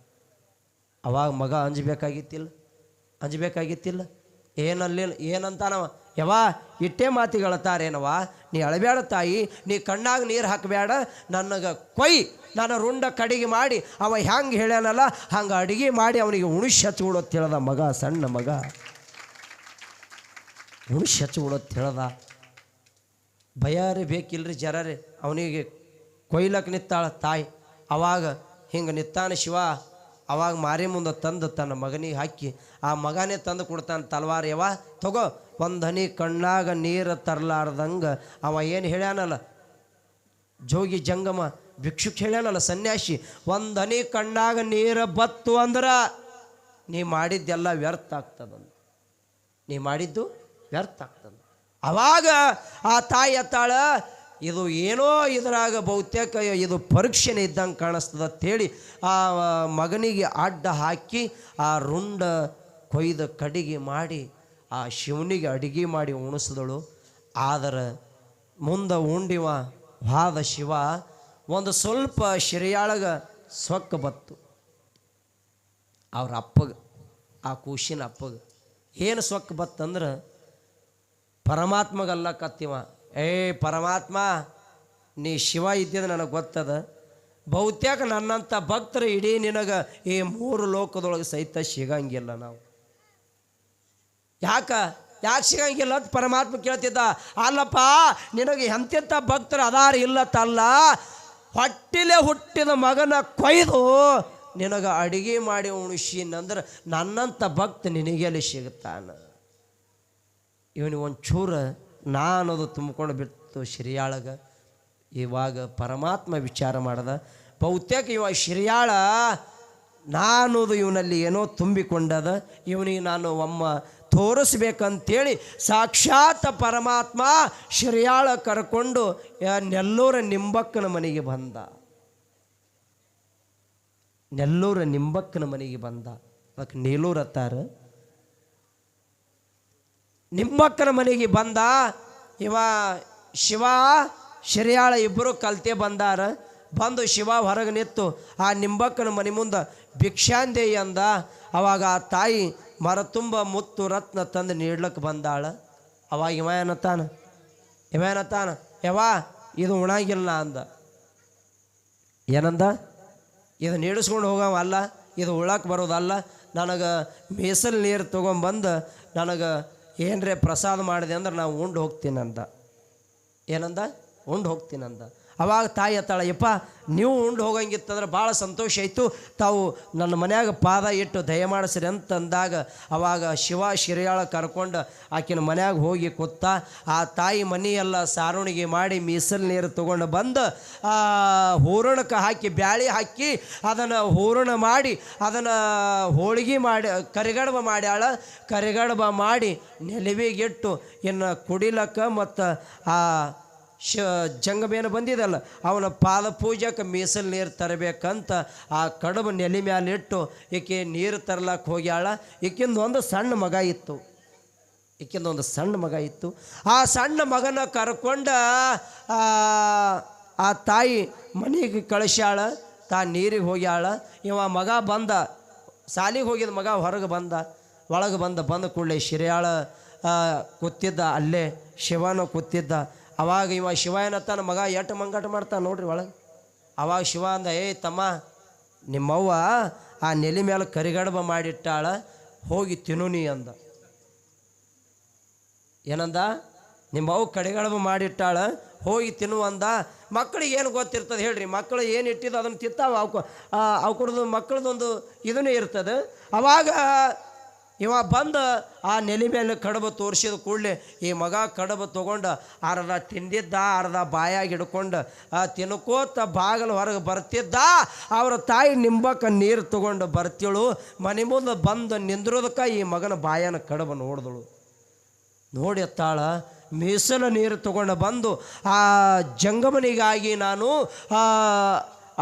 ಅವಾಗ ಮಗ ಅಂಜಬೇಕಾಗಿತ್ತಿಲ್ಲ, ಅಂಜಬೇಕಾಗಿತ್ತಿಲ್ಲ. ಏನಲ್ಲಿಲ್ಲ, ಏನಂತಾನವ, ಯವ್ವ ಇಟ್ಟೇ ಮಾತಿಗಳತ್ತಾರೇನವ, ನೀ ಅಳಬೇಡ ತಾಯಿ, ನೀ ಕಣ್ಣಾಗ ನೀರು ಹಾಕಬೇಡ, ನನಗೆ ಕೊಯ್, ನಾನು ರುಂಡ ಕಡಿಗೆ ಮಾಡಿ ಅವ ಹೆಂಗೆ ಹೇಳ್ಯಾನಲ್ಲ ಹಂಗೆ ಅಡುಗೆ ಮಾಡಿ ಅವನಿಗೆ ಉಣಿಸಿ ಹಚ್ಬಿಡೋದು ಹೇಳ್ದ. ಮಗ, ಸಣ್ಣ ಮಗ ಉಣಿಸಿ ಹಚ್ಬಿಡೋದು ಹೇಳ್ದ. ಭಯಾರಿ ಬೇಕಿಲ್ರಿ ಜರರಿ. ಅವನಿಗೆ ಕೊಯ್ಲಕ್ಕೆ ನಿತ್ತಾಳ ತಾಯಿ. ಅವಾಗ ಹಿಂಗೆ ನಿತ್ತಾನ ಶಿವ. ಅವಾಗ ಮಾರಿ ಮುಂದೆ ತಂದು ತನ್ನ ಮಗನಿಗೆ ಹಾಕಿ ಆ ಮಗನೇ ತಂದು ಕೊಡ್ತಾನೆ ತಲವಾರ. ಯವ್ವ ತಗೋ, ಒಂದು ಹನಿ ಕಣ್ಣಾಗ ನೀರು ತರಲಾರ್ದಂಗೆ ಅವ ಏನು ಹೇಳ್ಯಾನಲ್ಲ, ಜೋಗಿ ಜಂಗಮ ಭಿಕ್ಷುಕ್ ಹೇಳ್ಯಾನಲ್ಲ ಸನ್ಯಾಸಿ, ಒಂದು ಹನಿ ಕಣ್ಣಾಗ ನೀರು ಬತ್ತು ಅಂದ್ರೆ ನೀ ಮಾಡಿದ್ದೆಲ್ಲ ವ್ಯರ್ಥ ಆಗ್ತದಂದು, ನೀ ಮಾಡಿದ್ದು ವ್ಯರ್ಥ ಆಗ್ತದೆ. ಅವಾಗ ಆ ತಾಯಿ ಅತ್ತಾಳ, ಇದು ಏನೋ ಇದರಾಗ ಬಹುತೇಕ ಇದು ಪರೀಕ್ಷೆನೇ ಇದ್ದಂಗೆ ಕಾಣಿಸ್ತದೆ ಅಂತೇಳಿ ಆ ಮಗನಿಗೆ ಅಡ್ಡ ಹಾಕಿ ಆ ರುಂಡ ಕೊಯ್ದು ಕಡಿಗೆ ಮಾಡಿ ಆ ಶಿವನಿಗೆ ಅಡಿಗೆ ಮಾಡಿ ಉಣಿಸಿದಳು. ಆದರೆ ಮುಂದೆ ಉಂಡಿವ ವಾದ ಶಿವ ಒಂದು ಸ್ವಲ್ಪ ಶಿರಿಯಾಳಗ ಸೊಕ್ಕ ಬತ್ತು. ಅವ್ರ ಅಪ್ಪಗೆ, ಆ ಕೂಸಿನ ಅಪ್ಪಗೆ ಏನು ಸೊಕ್ಕ ಬತ್ತಂದ್ರೆ ಪರಮಾತ್ಮಗಲ್ಲ ಕತ್ತಿವ, ಏ ಪರಮಾತ್ಮ ನೀ ಶಿವ ಇದ್ದಿದ್ದು ನನಗೆ ಗೊತ್ತದ, ಬಹುತೇಕ ನನ್ನಂಥ ಭಕ್ತರು ಇಡೀ ನಿನಗೆ ಈ 3 ಲೋಕದೊಳಗೆ ಸಹಿತ ಸಿಗಂಗಿಲ್ಲ. ನಾವು ಯಾಕೆ ಸಿಗಂಗಿಲ್ಲ ಅಂತ ಪರಮಾತ್ಮ ಕೇಳ್ತಿದ್ದ. ಅಲ್ಲಪ್ಪ, ನಿನಗೆ ಎಂತೆಂಥ ಭಕ್ತರು ಅದಾರ ಇಲ್ಲತ್ತಲ್ಲ, ಹೊಟ್ಟಿಲೆ ಹುಟ್ಟಿದ ಮಗನ ಕೊಯ್ದು ನಿನಗೆ ಅಡಿಗೆ ಮಾಡಿ ಉಣಿಸಿನಂದ್ರೆ ನನ್ನಂಥ ಭಕ್ತ ನಿನಗೆಲ್ಲಿ ಸಿಗುತ್ತಾನ. ಇವನಿಗೆ ಒಂಚೂರು ನಾನದು ತುಂಬಿಕೊಂಡು ಬಿಟ್ಟು ಶಿರಿಯಾಳಗ. ಇವಾಗ ಪರಮಾತ್ಮ ವಿಚಾರ ಮಾಡ್ದ, ಬಹುತೇಕ ಇವಾಗ ಶಿರಿಯಾಳ ನಾನೋದು ಇವನಲ್ಲಿ ಏನೋ ತುಂಬಿಕೊಂಡದ, ಇವನಿಗೆ ನಾನು ಒಮ್ಮ ತೋರಿಸ್ಬೇಕಂತೇಳಿ ಸಾಕ್ಷಾತ್ ಪರಮಾತ್ಮ ಶಿರ್ಯಾಳ ಕರ್ಕೊಂಡು ನೆಲ್ಲೂರ ನಿಂಬಕ್ಕನ ಮನೆಗೆ ಬಂದ. ನೆಲ್ಲೂರ ನಿಂಬಕ್ಕನ ಮನೆಗೆ ಬಂದ. ಅದಕ್ಕೆ ನೀಲೂರು ಅತ್ತಾರ. ನಿಂಬಕ್ಕನ ಮನೆಗೆ ಬಂದ. ಇವ ಶಿವ ಶಿರ್ಯಾಳ ಇಬ್ಬರು ಕಲ್ತೆ ಬಂದಾರ. ಬಂದು ಶಿವ ಹೊರಗೆ ನಿಂತು ಆ ನಿಂಬಕ್ಕನ ಮನೆ ಮುಂದೆ ಭಿಕ್ಷಾಂದೇಯಿ ಅಂದ. ಅವಾಗ ಆ ತಾಯಿ ಮರ ತುಂಬ ಮುತ್ತು ರತ್ನ ತಂದು ನೀಡ್ಲಕ್ಕೆ ಬಂದಾಳ. ಅವಾಗ ಇವ ಏನತ್ತಾನ ಯವಾ ಇದು ಉಣಾಗಿಲ್ಲ ಅಂದ. ಏನಂದ? ಇದು ನೀಡಿಸ್ಕೊಂಡು ಹೋಗವ ಅಲ್ಲ, ಇದು ಉಳಕ್ಕೆ ಬರೋದಲ್ಲ, ನನಗೆ ಮೀಸಲು ನೀರು ತೊಗೊಂಬಂದು ನನಗೆ ಏನರೇ ಪ್ರಸಾದ ಮಾಡಿದೆ ಅಂದ್ರೆ ನಾವು ಉಂಡು ಹೋಗ್ತೀನಂದ. ಏನಂದ? ಉಂಡು ಹೋಗ್ತೀನಂದ. ಅವಾಗ ತಾಯಿ ಅತ್ತಾಳ, ಯಪ್ಪ ನೀವು ಉಂಡು ಹೋಗಂಗಿತ್ತಂದ್ರೆ ಭಾಳ ಸಂತೋಷ ಆಯಿತು, ತಾವು ನನ್ನ ಮನ್ಯಾಗ ಪಾದ ಇಟ್ಟು ದಯಮಾಡಿಸ್ರಿ ಅಂತಂದಾಗ ಅವಾಗ ಶಿವ ಶಿರ್ಯಾಳ ಕರ್ಕೊಂಡು ಆಕಿನ ಮನ್ಯಾಗ ಹೋಗಿ ಕೂತ. ಆ ತಾಯಿ ಮನೆಯೆಲ್ಲ ಸಾರುಣಿಗೆ ಮಾಡಿ ಮೀಸಲು ನೀರು ತೊಗೊಂಡು ಬಂದು ಹೂರಣಕ್ಕೆ ಹಾಕಿ ಬ್ಯಾಳಿ ಹಾಕಿ ಅದನ್ನು ಹೂರಣ ಮಾಡಿ ಅದನ್ನು ಹೋಳಿಗೆ ಮಾಡಿ ಕರಿಗಡಬ ಮಾಡ್ಯಾಳ. ಕರಿಗಡಬ ಮಾಡಿ ನೆಲವಿಗಿಟ್ಟು ಇನ್ನು ಕುಡಿಲಕ್ಕ ಮತ್ತು ಆ ಜಂಗಮೇನು ಬಂದಿದಲ್ಲ ಅವನ ಪಾದ ಪೂಜೆಗೆ ಮೀಸಲು ನೀರು ತರಬೇಕಂತ ಆ ಕಡುಬು ನೆಲೆ ಮ್ಯಾಲಿಟ್ಟು ಈಕೆ ನೀರು ತರ್ಲಕ್ಕೆ ಹೋಗ್ಯಾಳ. ಈಕಿಂದೊಂದು ಸಣ್ಣ ಮಗ ಇತ್ತು. ಆ ಸಣ್ಣ ಮಗನ ಕರ್ಕೊಂಡ ಆ ತಾಯಿ ಮನೆಗೆ ಕಳಿಸ್ಯಾಳ. ನೀರಿಗೆ ಹೋಗ್ಯಾಳ. ಇವ ಮಗ ಬಂದ, ಸಾಲಿಗೆ ಹೋಗಿದ ಮಗ ಹೊರಗೆ ಬಂದ. ಒಳಗೆ ಬಂದ ಕೂಡಲೇ ಶಿರ್ಯಾಳ ಕೂತಿದ್ದ, ಅಲ್ಲೇ ಶಿವನು ಕೂತಿದ್ದ. ಅವಾಗ ಇವ ಶಿವ ಏನತ್ತಾನ, ಮಗ ಎಟ್ಟು ಮಂಗಾಟ ಮಾಡ್ತಾನೆ ನೋಡ್ರಿ ಒಳಗೆ. ಅವಾಗ ಶಿವ ಅಂದ, ಏಯ್ ತಮ್ಮ, ನಿಮ್ಮವ್ವ ಆ ನೆಲೆ ಮೇಲೆ ಕರಿಗಡಬ ಮಾಡಿಟ್ಟಾಳ, ಹೋಗಿ ತಿನ್ನುನಿ ಅಂದ. ಏನಂದ? ನಿಮ್ಮವ್ವ ಕರಿಗಡಬ ಮಾಡಿಟ್ಟಾಳ, ಹೋಗಿ ತಿನ್ನುವಂದ. ಮಕ್ಕಳಿಗೆ ಏನು ಗೊತ್ತಿರ್ತದೆ ಹೇಳ್ರಿ? ಮಕ್ಕಳು ಏನು ಇಟ್ಟಿದ್ದು ಅದನ್ನು ತಿತ್ತಾವ. ಅವ್ಕುಡ್ದು ಮಕ್ಕಳದೊಂದು ಇದನ್ನೇ ಇರ್ತದೆ. ಅವಾಗ ಇವ ಬಂದು ಆ ನೆಲೆ ಮೇಲೆ ಕಡುಬು ತೋರಿಸಿದ ಕೂಡಲೇ ಈ ಮಗ ಕಡುಬು ತೊಗೊಂಡು ಅರ್ಧ ತಿಂದಿದ್ದ, ಅರ್ಧ ಬಾಯಾಗಿ ಹಿಡ್ಕೊಂಡು ತಿನ್ಕೋತ ಬಾಗಿಲು ಹೊರಗೆ ಬರ್ತಿದ್ದ. ಅವ್ರ ತಾಯಿ ನಿಂಬಕ್ಕೆ ನೀರು ತೊಗೊಂಡು ಬರ್ತಿಳು. ಮನೆ ಮುಂದೆ ಬಂದು ನಿಂದ್ರೋದಕ್ಕೆ ಈ ಮಗನ ಬಾಯನ ಕಡುಬು ನೋಡಿದಳು. ನೋಡಿ ಅತ್ತಾಳ ಮೀಸಲು ನೀರು ತೊಗೊಂಡು ಬಂದು ಆ ಜಂಗಮನಿಗಾಗಿ ನಾನು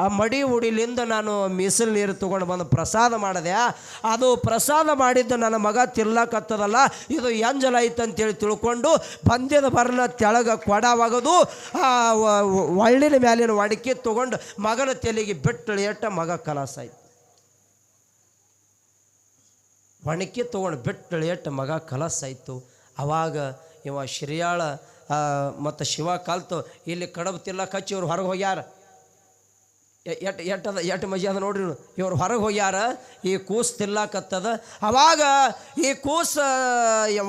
ಆ ಮಡಿ ಉಡಿಲಿಂದ ನಾನು ಮೀಸಲು ನೀರು ತೊಗೊಂಡು ಬಂದು ಪ್ರಸಾದ ಮಾಡಿದೆ. ಅದು ಪ್ರಸಾದ ಮಾಡಿದ್ದು ನನ್ನ ಮಗ ತಿರ್ಲಕತ್ತದಲ್ಲ, ಇದು ಎಂಜಲ ಐತಂತೇಳಿ ತಿಳ್ಕೊಂಡು ಬಂದ್ಯದ ಬರನ ತೆಳಗ ಕೊಡವಾಗೋದು ಒಳ್ಳಿನ ಮ್ಯಾಲಿನ ಒಡಕೆ ತೊಗೊಂಡು ಮಗನ ತಲೆಗೆ ಬಿಟ್ಟು ಎಟ್ಟ ಮಗ ಕಲಾಸಾಯ್ತು. ಒಣಕೆ ತೊಗೊಂಡು ಬಿಟ್ಟು ಎಟ್ಟ ಮಗ ಕಲಸಾಯ್ತು. ಅವಾಗ ಇವ ಶಿರ್ಯಾಳ ಮತ್ತು ಶಿವ ಕಲ್ತು ಇಲ್ಲಿ ಕಡಬು ತಿರ್ಲಕ್ಕೆ ಹಚ್ಚಿ ಇವ್ರು ಹೊರಗೆ ಹೋಗ್ಯಾರ. ಎಟ್ಟು ಮಜಿ ಅದ ನೋಡ್ರಿ. ಇವ್ರು ಹೊರಗೆ ಹೋಗ್ಯಾರ. ಈ ಕೂಸು ತಿರ್ಲಾಕತ್ತದ. ಅವಾಗ ಈ ಕೂಸು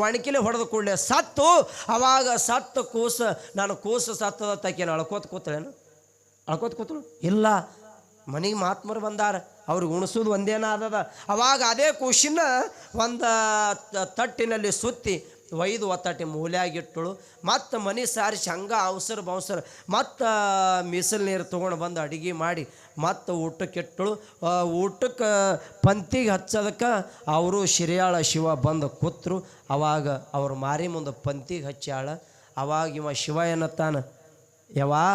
ಒಣಕಿಲೆ ಹೊಡೆದು ಕೂಡಲೇ ಸತ್ತು. ಅವಾಗ ಸತ್ತು ಕೂಸು, ನಾನು ಕೂಸು ಸತ್ತದ ತಕ್ಕೇನು ಅಳ್ಕೋತ ಕೂತಳು ಇಲ್ಲ. ಮನೆಗೆ ಮಹಾತ್ಮರು ಬಂದಾರ, ಅವ್ರಿಗೆ ಉಣಿಸೋದು ಒಂದೇನ ಆದದ. ಅವಾಗ ಅದೇ ಕೂಸಿನ ಒಂದು ತಟ್ಟಿನಲ್ಲಿ ಸುತ್ತಿ ಒಯ್ದು ಒತ್ತಟ್ಟಿ ಮೂಲೆಯಾಗಿಟ್ಟಳು. ಮತ್ತು ಮನೆ ಸಾರಿಸಿ ಹಂಗೆ ಅವಸರ ಮತ್ತು ಮೀಸಲು ನೀರು ತೊಗೊಂಡು ಬಂದು ಅಡುಗೆ ಮಾಡಿ ಮತ್ತು ಊಟಕ್ಕೆ ಇಟ್ಟಳು. ಊಟಕ್ಕೆ ಪಂತಿಗೆ ಹಚ್ಚೋದಕ್ಕೆ ಅವರು ಶಿರ್ಯಾಳ ಶಿವ ಬಂದು ಕೂತ್ರು. ಅವಾಗ ಅವ್ರ ಮಾರಿ ಮುಂದೆ ಪಂತಿಗೆ ಹಚ್ಚಾಳ. ಅವಾಗ ಇವ ಶಿವ ಏನತ್ತಾನ, ಯವಾ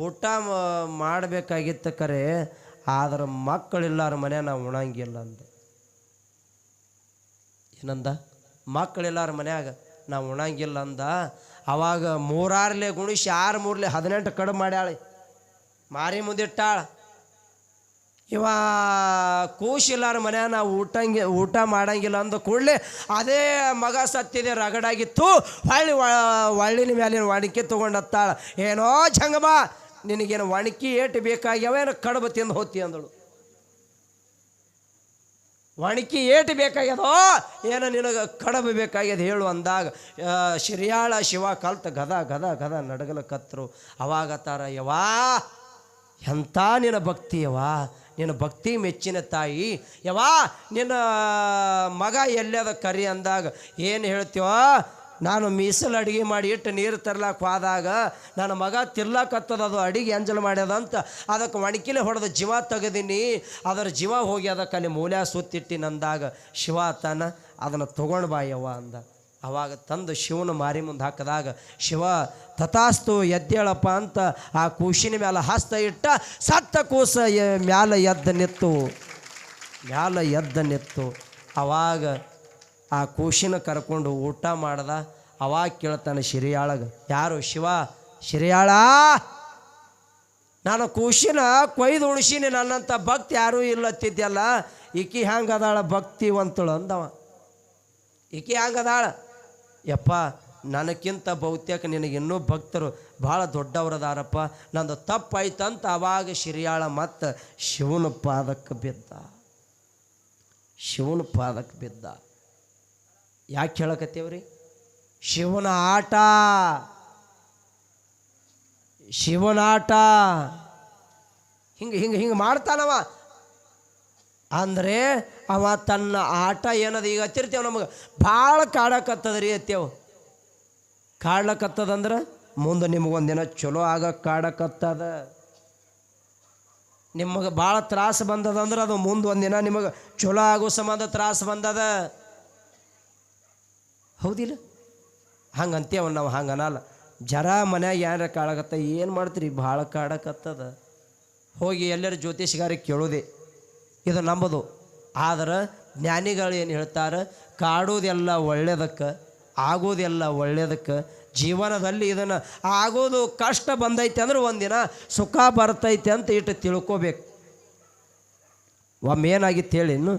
ಊಟ ಮಾಡಬೇಕಾಗಿತ್ತ ಕರೆ, ಆದ್ರೆ ಮಕ್ಕಳಿಲ್ಲಾರ ಮನೆ ನಾವು ಉಣಂಗಿಲ್ಲ ಅಂದ. ಏನಂದ? ಮಕ್ಕಳೆಲ್ಲಾರ ಮನ್ಯಾಗ ನಾವು ಉಣಂಗಿಲ್ಲ ಅಂದ. ಅವಾಗ 3 ಗುಣಿಸಿ 6 3 18 ಕಡುಬು ಮಾಡ್ಯಾಳೆ, ಮಾರಿ ಮುಂದಿಟ್ಟಾಳ. ಇವ ಕೂಸಿಲ್ಲಾರ ಮನ್ಯಾಗ ನಾವು ಊಟ ಮಾಡಂಗಿಲ್ಲ ಅಂದ ಕೂಡಲೇ ಅದೇ ಮಗ ಸತ್ತಿದೆ ರಗಡಾಗಿತ್ತು. ಒಳ್ಳಿನ ಮ್ಯಾಲಿನ ಒಣಕೆ ತೊಗೊಂಡತ್ತಾಳ. ಏನೋ ಜಂಗಮ, ನಿನಗೇನು ಒಣಕಿ ಏಟು ಬೇಕಾಗ್ಯಾವ, ಏನೋ ಕಡುಬು ತಿಂದು ಹೋತಿ ಅಂದಳು. ಒಣಕಿ ಏಟು ಬೇಕಾಗ್ಯದೋ ಏನೋ ನಿನಗೆ ಕಡುಬು ಬೇಕಾಗ್ಯದ ಹೇಳು ಅಂದಾಗ ಶಿರ್ಯಾಳ ಶಿವ ಕಲ್ತು ಗದ ನಡಗಲಕತ್ರು. ಅವಾಗ ತಾರ, ಯವಾ ಎಂಥ ನಿನ್ನ ಭಕ್ತಿ, ಯವಾ ನಿನ್ನ ಭಕ್ತಿ ಮೆಚ್ಚಿನ ತಾಯಿ, ಯವಾ ನಿನ್ನ ಮಗ ಎಲ್ಲದ ಕರಿ ಅಂದಾಗ ಏನು ಹೇಳ್ತೀವ, ನಾನು ಮೀಸಲು ಅಡುಗೆ ಮಾಡಿ ಇಟ್ಟು ನೀರು ತರ್ಲಾಕ ಹೋದಾಗ ನನ್ನ ಮಗ ತಿರ್ಲಾಕತ್ತದ ಅದು ಅಡಿಗೆ ಎಂಜಲ್ ಮಾಡ್ಯದಂತ ಅದಕ್ಕೆ ಒಣಕಿಲೆ ಹೊಡೆದು ಜೀವ ತೆಗೆದೀನಿ, ಅದರ ಜೀವ ಹೋಗಿ ಅದಕ್ಕೆ ಅಲ್ಲಿ ಮೂಲ್ಯ ಸುತ್ತಿಟ್ಟಿ ನಂದಾಗ ಶಿವ ತಾನ ಅದನ್ನು ತೊಗೊಂಡು ಬಾಯವ್ವ ಅಂದ. ಅವಾಗ ತಂದು ಶಿವನ ಮಾರಿ ಮುಂದೆ ಹಾಕಿದಾಗ ಶಿವ ತಥಾಸ್ತು ಎದ್ದೇಳಪ್ಪ ಅಂತ ಆ ಕೂಸಿನ ಮ್ಯಾಲ ಹಸ್ತ ಇಟ್ಟ. ಸತ್ತ ಕೂಸ ಮ್ಯಾಲ ಎದ್ದ ನಿತ್ತು. ಅವಾಗ ಆ ಕೂಸಿನ ಕರ್ಕೊಂಡು ಊಟ ಮಾಡ್ದ. ಅವಾಗ ಕೇಳ್ತಾನೆ ಶಿರಿಯಾಳಗ, ಯಾರು? ಶಿವ. ಶಿರಿಯಾಳ, ನಾನು ಕೂಸಿನ ಕೊಯ್ದು ಉಣಿಸೀನಿ, ನನ್ನಂಥ ಭಕ್ತಿ ಯಾರೂ ಇಲ್ಲತ್ತಿದ್ಯಲ್ಲ, ಈಕಿ ಹ್ಯಾಂಗದಾಳ ಭಕ್ತಿವಂತಳು ಅಂದವ. ಈಕಿ ಹ್ಯಾಂಗದಾಳ? ಯಪ್ಪ, ನನಗಿಂತ ಬಹುತೇಕ ನಿನಗಿನ್ನೂ ಭಕ್ತರು ಭಾಳ ದೊಡ್ಡವರದಾರಪ್ಪ, ನಂದು ತಪ್ಪಾಯ್ತಂತ ಅವಾಗ ಶಿರಿಯಾಳ ಮತ್ತು ಶಿವನ ಪಾದಕ್ಕೆ ಬಿದ್ದ. ಯಾಕೆ ಹೇಳಕತ್ತೀವ್ರಿ? ಶಿವನ ಆಟ ಹಿಂಗೆ ಮಾಡ್ತಾನವ. ಅಂದರೆ ಅವ ತನ್ನ ಆಟ ಏನದು ಈಗ ಹತ್ತಿರ್ತೇವೆ ನಮಗೆ ಭಾಳ ಕಾಡಕತ್ತದ್ರಿ ಅತ್ತೇವು. ಕಾಡ್ಲಕತ್ತದಂದ್ರೆ ಮುಂದೆ ನಿಮಗೊಂದಿನ ಚಲೋ ಆಗಕ್ಕೆ ಕಾಡಕತ್ತದ. ನಿಮಗೆ ಭಾಳ ತ್ರಾಸು ಬಂದದಂದ್ರೆ ಅದು ಮುಂದೆ ಒಂದಿನ ನಿಮಗೆ ಚಲೋ ಆಗೋ ಸಂಬಂಧ ತ್ರಾಸು ಬಂದದ. ಹೌದಿಲ್ಲ? ಹಂಗಂತೇವ ನಾವು. ಹಂಗನಲ್ಲ. ಜರ ಮನ್ಯಾಗ ಯಾರ ಕಾಡಕತ್ತ, ಏನು ಮಾಡ್ತೀರಿ, ಭಾಳ ಕಾಡಕತ್ತದ, ಹೋಗಿ ಎಲ್ಲರ ಜ್ಯೋತಿಷ್ಗಾರಿಗೆ ಕೇಳೋದೆ, ಇದು ನಂಬೋದು. ಆದ್ರೆ ಜ್ಞಾನಿಗಳು ಏನು ಹೇಳ್ತಾರೆ, ಕಾಡೋದೆಲ್ಲ ಒಳ್ಳೆಯದಕ್ಕೆ, ಆಗೋದೆಲ್ಲ ಒಳ್ಳೆಯದಕ್ಕೆ. ಜೀವನದಲ್ಲಿ ಇದನ್ನು ಆಗೋದು ಕಷ್ಟ ಬಂದೈತೆ ಅಂದ್ರೆ ಒಂದಿನ ಸುಖ ಬರ್ತೈತೆ ಅಂತ ಇಟ್ಟು ತಿಳ್ಕೊಬೇಕು. ಒಮ್ಮೆ ಏನಾಗಿತ್ತು ಹೇಳಿ, ಇನ್ನು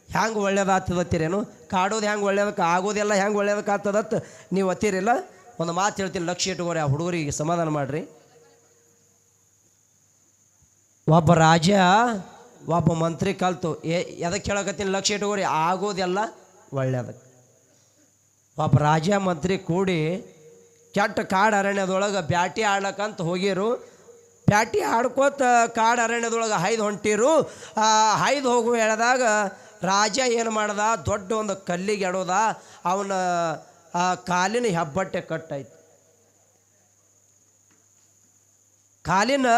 ಹ್ಯಾಂಗೆ ಒಳ್ಳೇದಾಗ್ತದತ್ತೀರೇನು? ಕಾಡೋದು ಹೆಂಗೆ ಒಳ್ಳೇದಕ್ಕೆ, ಆಗೋದೆಲ್ಲ ಹೆಂಗೆ ಒಳ್ಳೇದಕ್ಕೆ ಆಗ್ತದತ್ತ ನೀವು ಅತ್ತೀರಿಲ್ಲ. ಒಂದು ಮಾತು ಹೇಳ್ತೀನಿ, ಲಕ್ಷ್ಯ ಇಟ್ಕೋರಿ, ಆ ಹುಡುಗರಿಗೆ ಸಮಾಧಾನ ಮಾಡಿರಿ. ಒಬ್ಬ ರಾಜ ಒಬ್ಬ ಮಂತ್ರಿ ಕಲ್ತು ಎದಕ್ಕೆ ಹೇಳಕತ್ತೀನಿ, ಲಕ್ಷ್ಯ ಇಟ್ಕೋರಿ, ಆಗೋದೆಲ್ಲ ಒಳ್ಳೆಯದಕ್ಕೆ. ಒಬ್ಬ ರಾಜ ಮಂತ್ರಿ ಕೂಡಿ ಕೆಟ್ಟ ಕಾಡು ಅರಣ್ಯದೊಳಗೆ ಬ್ಯಾಟಿ ಆಡ್ಲಕ್ಕಂತ ಹೋಗಿರು. ಬ್ಯಾಟಿ ಆಡ್ಕೋತ ಕಾಡು ಅರಣ್ಯದೊಳಗೆ ಹೈದು ಹೊಂಟಿರು. ಹೈದು ಹೋಗುವ ಹೇಳಿದಾಗ ರಾಜ ಏನು ಮಾಡ್ದ, ದೊಡ್ಡ ಒಂದು ಕಲ್ಲಿಗೆ ಎಡೋದ. ಅವನ ಕಾಲಿನ ಹೆಬ್ಬಟ್ಟೆ ಕಟ್ಟಾಯ್ತು. ಕಾಲಿನ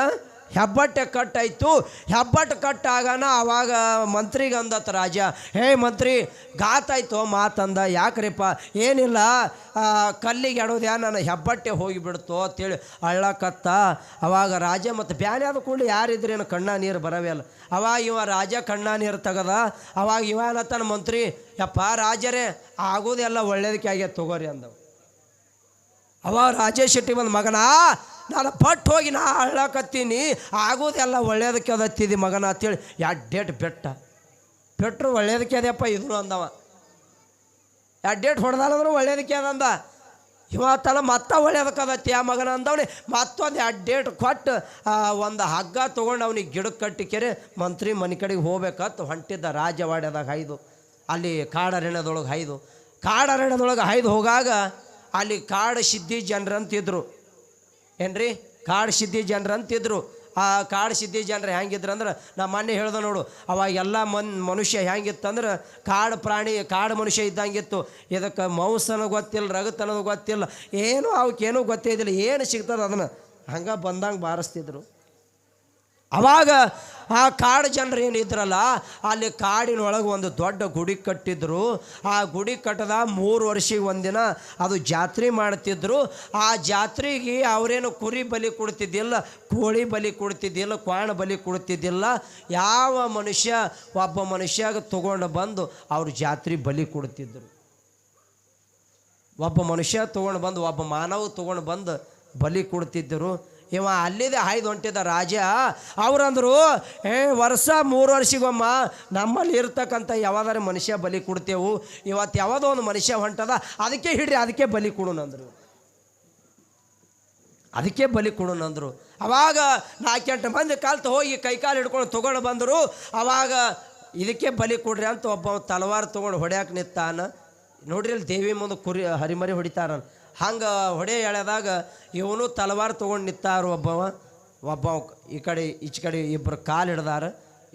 ಹೆಬ್ಬಟ್ಟೆ ಕಟ್ಟಾಯ್ತು. ಹೆಬ್ಬಟ್ಟು ಕಟ್ಟಾಗನ ಅವಾಗ ಮಂತ್ರಿಗೆ ಅಂದತ್ ರಾಜ, ಹೇ ಮಂತ್ರಿ, ಗಾತಾಯ್ತು ಮಾತಂದ. ಯಾಕ್ರಿಪ್ಪ? ಏನಿಲ್ಲ, ಕಲ್ಲಿಗೆ ಎಡೋದ್ಯಾ, ನನ್ನ ಹೆಬ್ಬಟ್ಟೆ ಹೋಗಿಬಿಡ್ತು ಅಂತೇಳಿ ಅಳ್ಳಕತ್ತ. ಅವಾಗ ರಾಜ ಮತ್ತು ಬ್ಯಾನೆ ಆದ ಕೂಡಲೇ ಯಾರಿದ್ರೇನು ಕಣ್ಣ ನೀರು ಬರವೇ ಅಲ್ಲ. ಅವಾಗ ಇವ ರಾಜ ಕಣ್ಣ ನೀರು ತೆಗದ. ಅವಾಗ ಇವ ಅನ್ನತ್ತಾನ ಮಂತ್ರಿ, ಯಪ್ಪ ರಾಜರೇ, ಆಗೋದೆಲ್ಲ ಒಳ್ಳೇದಕ್ಕೆ ಆಗ್ಯದ ತಗೋರಿ ಅಂದವು. ಅವಾಗ ರಾಜೇಶ್ ಶೆಟ್ಟಿ ಬಂದು, ಮಗನ, ನಾನು ಪಟ್ಟು ಹೋಗಿ ನಾ ಅಳ್ಳಕತ್ತೀನಿ, ಆಗೋದೆಲ್ಲ ಒಳ್ಳೇದಕ್ಕೆ ಅದತ್ತಿದ್ದಿ ಮಗನ ಅಂತೇಳಿ ಎಡ್ಡೇಟ್ ಪೆಟ್ರು ಒಳ್ಳೇದಕ್ಕೆ ಅದಪ್ಪ ಇದನ್ನು ಅಂದವ. ಎಡ್ಡೇಟ್ ಹೊಡೆದಾಲಂದ್ರೆ ಒಳ್ಳೇದಕ್ಕೆ ಅದಂದ. ಇವತ್ತಲ್ಲ ಮತ್ತೆ ಒಳ್ಳೇದಕ್ಕೆ ಅದತ್ತಿ ಆ ಮಗನ ಅಂದವನೇ. ಮತ್ತೊಂದು ಎಡ್ಡೇಟ್ ಕೊಟ್ಟು ಒಂದು ಹಗ್ಗ ತೊಗೊಂಡು ಅವನಿಗೆ ಗಿಡಕ್ಕೆ ಕಟ್ಟಿ ಕೆರೆ ಮಂತ್ರಿ ಮನೆ ಕಡೆಗೆ ಹೋಗ್ಬೇಕಂತ ಹೊಂಟಿದ್ದ. ರಾಜವಾಡ್ಯದಾಗ ಹೈದು, ಅಲ್ಲಿ ಕಾಡರಣ್ಯದೊಳಗೆ ಹೈದು ಹೋಗಾಗ ಅಲ್ಲಿ ಕಾಡು ಸಿದ್ಧಿ ಜನರಂತಿದ್ರು. ಏನ್ರಿ? ಕಾಡು ಸಿದ್ಧಿ ಜನರಂತಿದ್ರು. ಆ ಕಾಡು ಸಿದ್ಧಿ ಜನರು ಹೆಂಗಿದ್ರು ಅಂದ್ರೆ, ನಾ ಮೊನ್ನೆ ಹೇಳ್ದೆ ನೋಡು, ಅವಾಗ ಎಲ್ಲ ಮನುಷ್ಯ ಹೆಂಗಿತ್ತಂದ್ರೆ ಕಾಡು ಪ್ರಾಣಿ, ಕಾಡು ಮನುಷ್ಯ ಇದ್ದಂಗಿತ್ತು. ಇದಕ್ಕೆ ಮೌಸನೂ ಗೊತ್ತಿಲ್ಲ, ರಗತನೂ ಗೊತ್ತಿಲ್ಲ, ಏನೂ ಅವಕ್ಕೇನೂ ಗೊತ್ತೇ ಇದ್ದಿಲ್ಲ. ಏನು ಸಿಗ್ತದೆ ಅದನ್ನು ಹಂಗೆ ಬಂದಂಗೆ ಬಾರಿಸ್ತಿದ್ರು. ಅವಾಗ ಆ ಕಾಡು ಜನರು ಏನಿದ್ರಲ್ಲ, ಅಲ್ಲಿ ಕಾಡಿನೊಳಗೆ ಒಂದು ದೊಡ್ಡ ಗುಡಿ ಕಟ್ಟಿದ್ರು. ಆ ಗುಡಿ ಕಟ್ಟದ 3 ವರ್ಷಕ್ಕೆ ಒಂದಿನ ಅದು ಜಾತ್ರೆ ಮಾಡ್ತಿದ್ರು. ಆ ಜಾತ್ರೆಗೆ ಅವರೇನು ಕುರಿ ಬಲಿ ಕೊಡ್ತಿದ್ದಿಲ್ಲ, ಕೋಳಿ ಬಲಿ ಕೊಡ್ತಿದ್ದಿಲ್ಲ, ಕ್ವಾಣ ಬಲಿ ಕೊಡ್ತಿದ್ದಿಲ್ಲ. ಯಾವ ಮನುಷ್ಯ ಒಬ್ಬ ಮನುಷ್ಯಾಗ ತೊಗೊಂಡು ಬಂದು ಅವ್ರು ಜಾತ್ರೆ ಬಲಿ ಕೊಡ್ತಿದ್ರು. ಒಬ್ಬ ಮನುಷ್ಯ ತೊಗೊಂಡು ಬಂದು, ಒಬ್ಬ ಮಾನವ ತೊಗೊಂಡು ಬಂದು ಬಲಿ ಕೊಡ್ತಿದ್ದರು. ಇವ ಅಲ್ಲಿದೆ ಹಾಯ್ದು ಹೊಂಟಿದ್ದ ರಾಜ. ಅವ್ರಂದ್ರು, ವರ್ಷ 3 ವರ್ಷಗೊಮ್ಮ ನಮ್ಮಲ್ಲಿ ಇರ್ತಕ್ಕಂಥ ಯಾವ್ದಾರ ಮನುಷ್ಯ ಬಲಿ ಕೊಡ್ತೇವು, ಇವತ್ತು ಯಾವುದೋ ಒಂದು ಮನುಷ್ಯ ಹೊಂಟದ, ಅದಕ್ಕೆ ಹಿಡ್ರಿ, ಅದಕ್ಕೆ ಬಲಿ ಕೊಡೋಣಂದ್ರು. ಅವಾಗ 4-8 ಮಂದಿ ಕಾಲ್ತು ಹೋಗಿ ಕೈಕಾಲು ಹಿಡ್ಕೊಂಡು ತೊಗೊಂಡು ಬಂದರು. ಅವಾಗ ಇದಕ್ಕೆ ಬಲಿ ಕೊಡ್ರಿ ಅಂತ ಒಬ್ಬ ತಲವಾರು ತೊಗೊಂಡು ಹೊಡ್ಯಾಕೆ ನಿಂತಾನ. ನೋಡ್ರಿ, ಅಲ್ಲಿ ದೇವಿ ಮುಂದೆ ಕುರಿ ಹರಿಮರಿ ಹೊಡಿತಾರಲ್ಲ, ಹಂಗೆ ಹೊಡೆ ಎಳೆದಾಗ ಇವನು ತಲವಾರು ತೊಗೊಂಡು ನಿಂತಾರು. ಒಬ್ಬ ಈ ಕಡೆ ಈಚೆ ಕಡೆ ಇಬ್ಬರು ಕಾಲು ಹಿಡ್ದಾರ,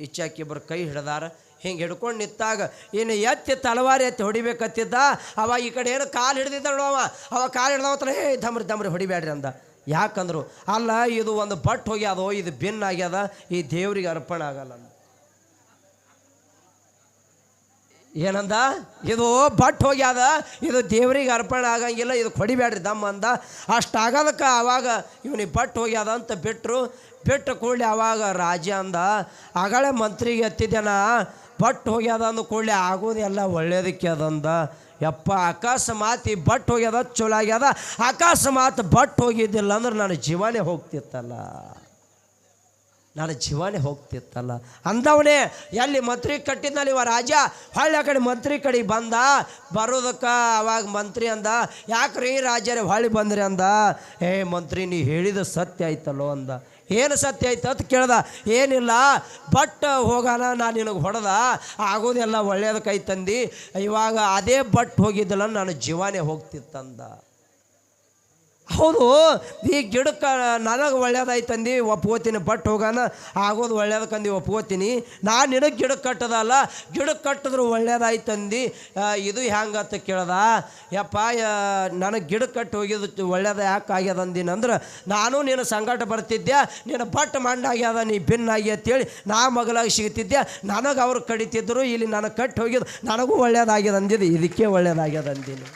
ಈಚಾಕಿ ಇಬ್ಬರು ಕೈ ಹಿಡ್ದಾರ. ಹಿಂಗೆ ಹಿಡ್ಕೊಂಡು ನಿಂತಾಗ ಇನ್ನು ಎತ್ತಿ ತಲವಾರಿ ಎತ್ತಿ ಹೊಡಿಬೇಕತ್ತಿದ್ದ. ಅವ ಈ ಕಡೆ ಏನು ಕಾಲು ಹಿಡ್ದಿದ್ದ ನೋಡವ, ಅವ ಕಾಲು ಹಿಡ್ದವತ್ರ ದಮ್ರಿ ದಮ್ರಿ ಹೊಡಿಬೇಡ್ರಿ ಅಂದ. ಯಾಕಂದ್ರು ಅಲ್ಲ ಇದು ಒಂದು ಬಟ್ ಹೋಗ್ಯಾದೋ, ಇದು ಭಿನ್ನ ಆಗ್ಯದ, ಈ ದೇವ್ರಿಗೆ ಅರ್ಪಣೆ ಆಗಲ್ಲ ಅಂದ. ಏನಂದ? ಇದು ಬಟ್ ಹೋಗ್ಯಾದ, ಇದು ದೇವ್ರಿಗೆ ಅರ್ಪಣೆ ಆಗಂಗಿಲ್ಲ, ಇದು ಹೊಡಿಬೇಡ್ರಿ ದಮ್ಮ ಅಂದ. ಅಷ್ಟಾಗೋದಕ್ಕೆ ಅವಾಗ ಇವನಿಗೆ ಬಟ್ ಹೋಗ್ಯಾದ ಅಂತ ಬಿಟ್ಟು ಕೂಡಲೇ ಅವಾಗ ರಾಜ ಅಂದ, ಆಗಳೇ ಮಂತ್ರಿಗೆ ಎತ್ತಿದ್ದೇನ, ಬಟ್ ಹೋಗ್ಯಾದ ಅಂದ ಕೂಡಲೇ ಆಗೋದೆಲ್ಲ ಒಳ್ಳೇದಕ್ಕೆ ಅದಂದ. ಯಪ್ಪ ಅಕಸ್ಮಾತ್ ಈ ಬಟ್ ಹೋಗ್ಯದ ಚಲೋ ಆಗ್ಯದ, ಅಕಸ್ಮಾತ್ ಬಟ್ ಹೋಗಿದ್ದಿಲ್ಲ ಅಂದ್ರೆ ನನ್ನ ಜೀವನೇ ಹೋಗ್ತಿತ್ತಲ್ಲ ಅಂದವನೇ. ಎಲ್ಲಿ ಮಂತ್ರಿ ಕಟ್ಟಿದ್ನಲ್ಲಿ ಇವ ರಾಜ ಹೊಳ್ಳಿ ಆ ಕಡೆ ಮಂತ್ರಿ ಕಡೆ ಬಂದ. ಬರೋದಕ್ಕೆ ಅವಾಗ ಮಂತ್ರಿ ಅಂದ, ಯಾಕ್ರಿ ರಾಜರೇ ಹೊಳ್ಳಿ ಬಂದ್ರಿ ಅಂದ. ಮಂತ್ರಿ ನೀ ಹೇಳಿದ ಸತ್ಯ ಆಯ್ತಲ್ಲೋ ಅಂದ. ಏನು ಸತ್ಯ ಆಯ್ತು ಅಂತ ಕೇಳ್ದ. ಏನಿಲ್ಲ, ಬಟ್ ಹೋಗೋಣ ನಾನು ನಿನಗೆ ಹೊಡೆದ, ಆಗೋದೆಲ್ಲ ಒಳ್ಳೇದಕ್ಕೈತಂದು, ಇವಾಗ ಅದೇ ಬಟ್ ಹೋಗಿದ್ದಲ್ಲ ನನ್ನ ಜೀವನೇ ಹೋಗ್ತಿತ್ತಂದ. ಹೌದು, ಈ ಗಿಡಕ್ಕೆ ನನಗೆ ಒಳ್ಳೇದಾಯ್ತಂದು ಒಪ್ಕೋತೀನಿ, ಬಟ್ ಹೋಗೋಣ ಆಗೋದು ಒಳ್ಳೇದಕ್ಕಂದು ಒಪ್ಕೋತೀನಿ. ನಾನು ನಿನಗೆ ಗಿಡಕ್ಕೆ ಕಟ್ಟದಲ್ಲ, ಗಿಡಕ್ಕೆ ಕಟ್ಟಿದ್ರು ಒಳ್ಳೇದಾಯ್ತಂದು, ಇದು ಹೆಂಗತ್ತ ಕೇಳ್ದ. ಯಪ್ಪ ನನಗೆ ಗಿಡಕ್ಕೆ ಕಟ್ಟಿ ಹೋಗಿದ್ದು ಒಳ್ಳೇದ ಯಾಕೆ ಆಗ್ಯದ ಅಂದಿನಂದ್ರೆ, ನಾನು ನಿನ್ನ ಸಂಕಟ ಬರ್ತಿದ್ದೆ, ನಿನ್ನ ಬಟ್ ಮಂಡಾಗ್ಯದ, ನೀ ಭಿನ್ನಾಗಿ ಅಂತೇಳಿ ನಾ ಮಗಲಾಗಿ ಸಿಗ್ತಿದ್ದೆ, ನನಗೆ ಅವ್ರು ಕಡಿತಿದ್ರು, ಇಲ್ಲಿ ನನಗೆ ಕಟ್ಟಿ ಹೋಗಿದ್ದು ನನಗೂ ಒಳ್ಳೇದಾಗ್ಯದ ಅಂದಿದ್ದು, ಇದಕ್ಕೆ ಒಳ್ಳೇದಾಗ್ಯದ ಅಂದಿನಿ.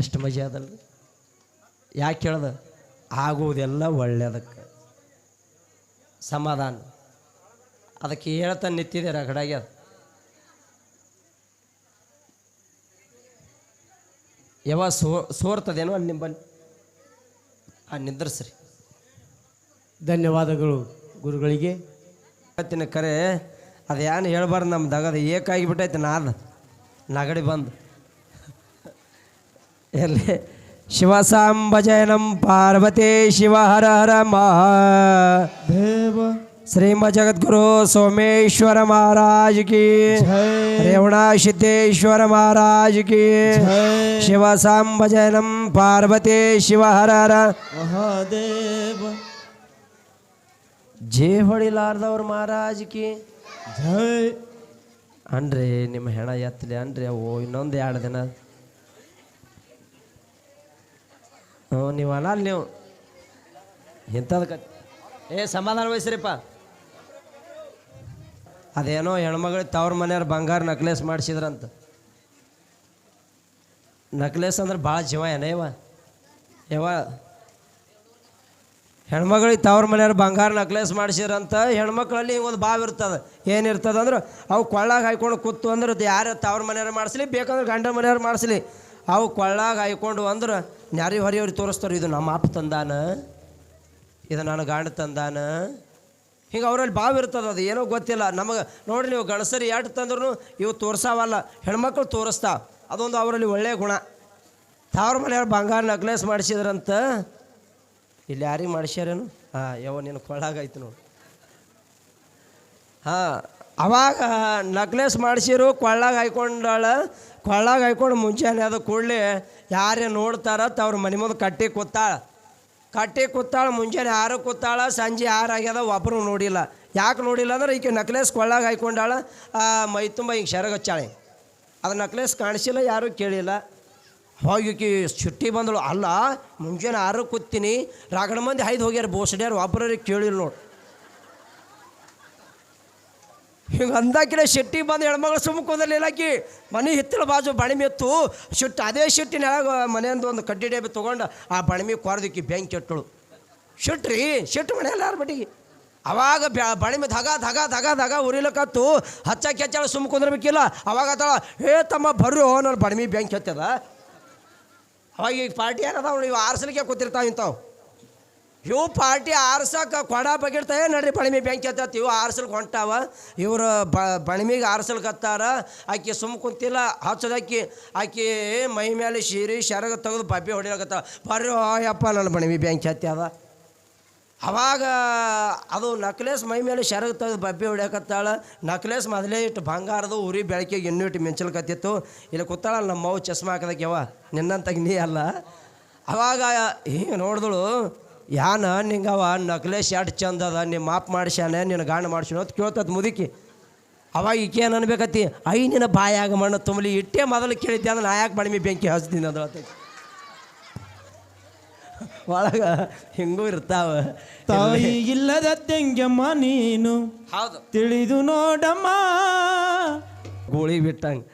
ಎಷ್ಟು ಮಜಾ ಅದಲ್ರಿ? ಯಾಕೆ ಹೇಳ್ದ? ಆಗುವುದೆಲ್ಲ ಒಳ್ಳೆಯದಕ್ಕೆ ಸಮಾಧಾನ. ಅದಕ್ಕೆ ಹೇಳ್ತಾನೆ ನಿಂತಿದೆ ರಗಡಾಗ್ಯ. ಯಾವ ಸೋರ್ತದೇನೋ ಅಲ್ಲಿ ನಿಂಬಲ್ಲಿ ನಿಂದ್ರಸ್ರಿ. ಧನ್ಯವಾದಗಳು ಗುರುಗಳಿಗೆ. ಇವತ್ತಿನ ಕರೆ ಅದೇನು ಹೇಳ್ಬಾರ್ದು, ನಮ್ಮ ದಗದ ಏಕಾಗಿಬಿಟ್ಟೈತೆ ನಗಡಿ ಬಂದು. ಎಲ್ಲಿ ಶಿವಸಾಂಬಜಯನಂ ಪಾರ್ವತಿ ಶಿವ ಹರ ಹರ ಮಹಾದೇವ. ಶ್ರೀಮದ್ ಜಗದ್ಗುರು ಸೋಮೇಶ್ವರ ಮಹಾರಾಜ್ ಕಿ, ರೇವಣ ಸಿದ್ದೇಶ್ವರ ಮಹಾರಾಜ್ ಕಿ. ಶಿವಸಾಂಬಜಯನಂ ಪಾರ್ವತಿ ಶಿವ ಹರ ಹರ ಮಹಾದೇವ. ಜೇ ಹೊಡಿಲಾರ್ದವ್ರ ಮಹಾರಾಜ್ ಕಿ ಜೈ. ಅನ್ರಿ ನಿಮ್ಮ ಹೆಣ ಎತ್ತಲಿ ಅನ್ರಿ. ಅವು ಇನ್ನೊಂದು 2 ದಿನ ನೀವು ಅಲ್ಲ ನೀವು ಇಂಥದಕ್ಕೆ ಸಮಾಧಾನ ವಹಿಸ್ರಿಪ್ಪ. ಅದೇನೋ ಹೆಣ್ಮಗಳಿಗೆ ತವ್ರ ಮನೆಯವ್ರು ಬಂಗಾರ ನಕ್ಲೇಸ್ ಮಾಡಿಸಿದ್ರಂತ. ನಕ್ಲೇಸ್ ಅಂದ್ರೆ ಭಾಳ ಜೀವ ಯಾವ ಹೆಣ್ಮಗಳಿಗೆ ತವ್ರ ಮನೆಯವ್ರು ಬಂಗಾರ ನಕ್ಲೇಸ್ ಮಾಡಿಸಿದ್ರಂತ. ಹೆಣ್ಮಕ್ಳಲ್ಲಿ ಒಂದು ಬಾವು ಇರ್ತದೆ. ಏನಿರ್ತದೆ ಅಂದ್ರೆ ಅವು ಕೊಳ್ಳಾಗ ಹಾಯ್ಕೊಂಡು ಕೂತು ಅಂದ್ರೆ ಯಾರು ತವ್ರ ಮನೆಯವ್ರು ಮಾಡಿಸ್ಲಿ, ಬೇಕಂದ್ರೆ ಗಂಡ ಮನೆಯವ್ರು ಮಾಡಿಸ್ಲಿ, ಅವು ಕೊಳ್ಳಾಗ ಹಾಯ್ಕೊಂಡು ಅಂದ್ರೆ ನ್ಯಾರಿ ಹೊರಿಯವ್ರಿಗೆ ತೋರಿಸ್ತಾರೆ, ಇದು ನಮ್ಮ ಅಪ್ಪ ತಂದಾನ, ಇದು ನನ್ನ ಗಂಡ ತಂದಾನ. ಹಿಂಗೆ ಅವರಲ್ಲಿ ಬಾವು ಇರ್ತದೆ. ಅದು ಏನೋ ಗೊತ್ತಿಲ್ಲ ನಮಗೆ. ನೋಡಿರಿ ನೀವು ಗಣಸರಿ ಎಷ್ಟು ತಂದ್ರೂ ಇವು ತೋರ್ಸಾವಲ್ಲ, ಹೆಣ್ಮಕ್ಳು ತೋರಿಸ್ತಾವ. ಅದೊಂದು ಅವರಲ್ಲಿ ಒಳ್ಳೆಯ ಗುಣ. ತವ್ರ ಮನೆಯವ್ರು ಬಂಗಾರ ನಕ್ಲೇಸ್ ಮಾಡಿಸಿದ್ರಂತ. ಇಲ್ಲಿ ಯಾರಿಗೆ ಮಾಡಿಸ್ಯಾರೇನು? ಯಾವ ನಿನ್ನ ಕೊಳ್ಳಾಗೈತೆ ನೋಡಿ. ಅವಾಗ ನಕ್ಲೇಸ್ ಮಾಡಿಸಿರು, ಕೊಳ್ಳಾಗ ಹಾಯ್ಕೊಂಡು ಮುಂಚೆನೇ ಅದು ಕೂಡಲೇ ಯಾರೇ ನೋಡ್ತಾರ ತವ್ರ ಮನೆ ಮುಂದೆ ಕಟ್ಟಿ ಕೂತಾಳ. ಮುಂಜಾನೆ 6 ಕೂತಾಳ, ಸಂಜೆ 6 ಆಗ್ಯದ, ಒಬ್ಬರು ನೋಡಿಲ್ಲ. ಯಾಕೆ ನೋಡಿಲ್ಲ ಅಂದ್ರೆ ಈಕೆ ನಕ್ಲೇಸ್ ಕೊಳ್ಳಾಗ ಹಾಯ್ಕೊಂಡಾಳ, ಮೈ ತುಂಬ ಹಿಂಗೆ ಶರಗ ಹಚ್ಚಾಳೆ. ಅದು ನಕ್ಲೇಸ್ ಕಾಣಿಸಿಲ್ಲ, ಯಾರೂ ಕೇಳಿಲ್ಲ. ಹೋಗಿ ಈಕೆ ಚುಟ್ಟಿ ಬಂದಳು. ಅಲ್ಲ ಮುಂಜಾನೆ 6 ಕೂತೀನಿ, ರಾಗಣ ಮಂದಿ 5 ಹೋಗ್ಯಾರ, ಬೋಸಡ್ಯಾರ, ಒಬ್ಬರಿಗೆ ಕೇಳಿಲ್ಲ ನೋಡಿ. ಹಿಂಗೆ ಅಂದಾಕಿನ ಶೆಟ್ಟಿ ಬಂದು ಹೆಣ್ಮಗಳು ಸುಮ್ಮಕೋದಲ್ಲಿ ಇಲಾಕಿ ಮನೆ ಹಿತ್ತಲ ಬಾಜು ಬಣಿಮೆ ಎತ್ತು ಅದೇ ಶೆಟ್ಟಿನಾಗ ಮನೆಯಿಂದ ಒಂದು ಕಡ್ಡಿ ಡಬ್ಬಿ ತೊಗೊಂಡು ಆ ಬಣಿಮೆ ಕೊರದಿಕ್ಕಿ ಬೆಂಕಿ ಇಟ್ಟಳು. ಶೆಟ್ಟು ಮನೆಯಲ್ಲ ಯಾರ ಬಟ್ಟಿಗೆ. ಅವಾಗ ಬಣಿಮೆ ಧಗ ಉರಿಲಕತ್ತು ಹಚ್ಚಕ್ಕೆ ಹೆಚ್ಚಾಳ ಸುಮ್ಮ ಕುಂದ್ರಬೇಕಿಲ್ಲ. ಅವಾಗ ಆತಾಳ, ತಮ್ಮ ಬರ್ರಿ ನನ್ನ ಬಣಿಮೆ ಬೆಂಕಿ ಹತ್ತದ. ಅವಾಗ ಈಗ ಪಾರ್ಟಿ ಏನದಾವ ನೀವು ಆರಿಸಲಿಕ್ಕೆ ಕೂತಿರ್ತಾವ ಇಂಥವು. ಇವು ಪಾರ್ಟಿ ಆರ್ಸಕ್ಕೆ ಕೊಡ ಬಗಿಡ್ತಾವೆ ನಡ್ರಿ, ಬಣಿಮೆ ಬೆಂಕಿ ಹತ್ತತ್ತು. ಇವು ಆರ್ಸಲ್ಗೆ ಹೊಂಟಾವ. ಇವರು ಬಣಿಮೆಗೆ ಆರ್ಸಲ್ಕತ್ತಾರ. ಆಕೆ ಸುಮ್ಮ ಕುಂತಿಲ್ಲ, ಹಚ್ಚದಕ್ಕಿ ಆಕೆ ಮೈ ಮೇಲೆ ಸೀರೆ ಶರಗ ತೆಗೆದು ಬಬ್ಬೆ ಹೊಡಿಲಕತ್ತಾವ. ಬರ್ರಿ ಯಪ್ಪ ನನ್ನ ಬಣಿಮೆ ಬೆಂಕಿ ಹತ್ತಿ ಅದ. ಅವಾಗ ಅದು ನಕ್ಲೇಸ್ ಮೈ ಮೇಲೆ ಶರಗ ತೆಗೆದು ಬಬ್ಬೆ ಹೊಡ್ಯಾಕತ್ತಾಳ. ನಕ್ಲೇಸ್ ಮೊದಲೇ ಇಟ್ಟು ಬಂಗಾರದು ಉರಿ ಬೆಳಕಿಗೆ ಇನ್ನೂ ಇಟ್ಟು ಮಿಂಚಲ್ಕತ್ತಿತ್ತು. ಇಲ್ಲಿ ಕೂತಾಳ ನಮ್ಮ ಮೌ ಚಸ್ಮಾ ಹಾಕದಕ್ಕೆ ಯವ ನಿನ್ನಂತಾಗ ನೀ ಅಲ್ಲ. ಅವಾಗ ಹಿಂಗೆ ನೋಡಿದಳು, ಯಾನ ನಿಂಗವ ನಕ್ಲೇಶ್ ಎಷ್ಟು ಚಂದ ಅದ ನಿಮ್ಮ ಮಾಪ್ ಮಾಡಿಸ್ಯಾನೆ ನಿನ್ನ ಗಾಣ ಮಾಡಿಸ್ಯಾನ ಅಂತ ಕೇಳ್ತದ ಮುದುಕಿ. ಅವಾಗ ಈಕೆ ಏನು ಅನ್ಬೇಕತ್ತಿ, ಐ ನಿನ್ನ ಬಾಯಾಗ ಮಣ್ಣು ತುಂಬಲಿ ಇಟ್ಟೇ ಮೊದಲು ಕೇಳಿದ್ದೆ ಅಂದ್ರೆ ನಾ ಯಾಕೆ ಬಡಿಮೆ ಬೆಂಕಿ ಹಚ್ತೀನಿ ಅದ್ರ ಒಳಗೆ ಹಿಂಗೂ ಇರ್ತಾವ. ತಾಯಿ ಇಲ್ಲದ ತೆಂಗಮ್ಮ ನೀನು ಹೌದು ತಿಳಿದು ನೋಡಮ್ಮ ಗೋಳಿ ಬಿಟ್ಟಂಗೆ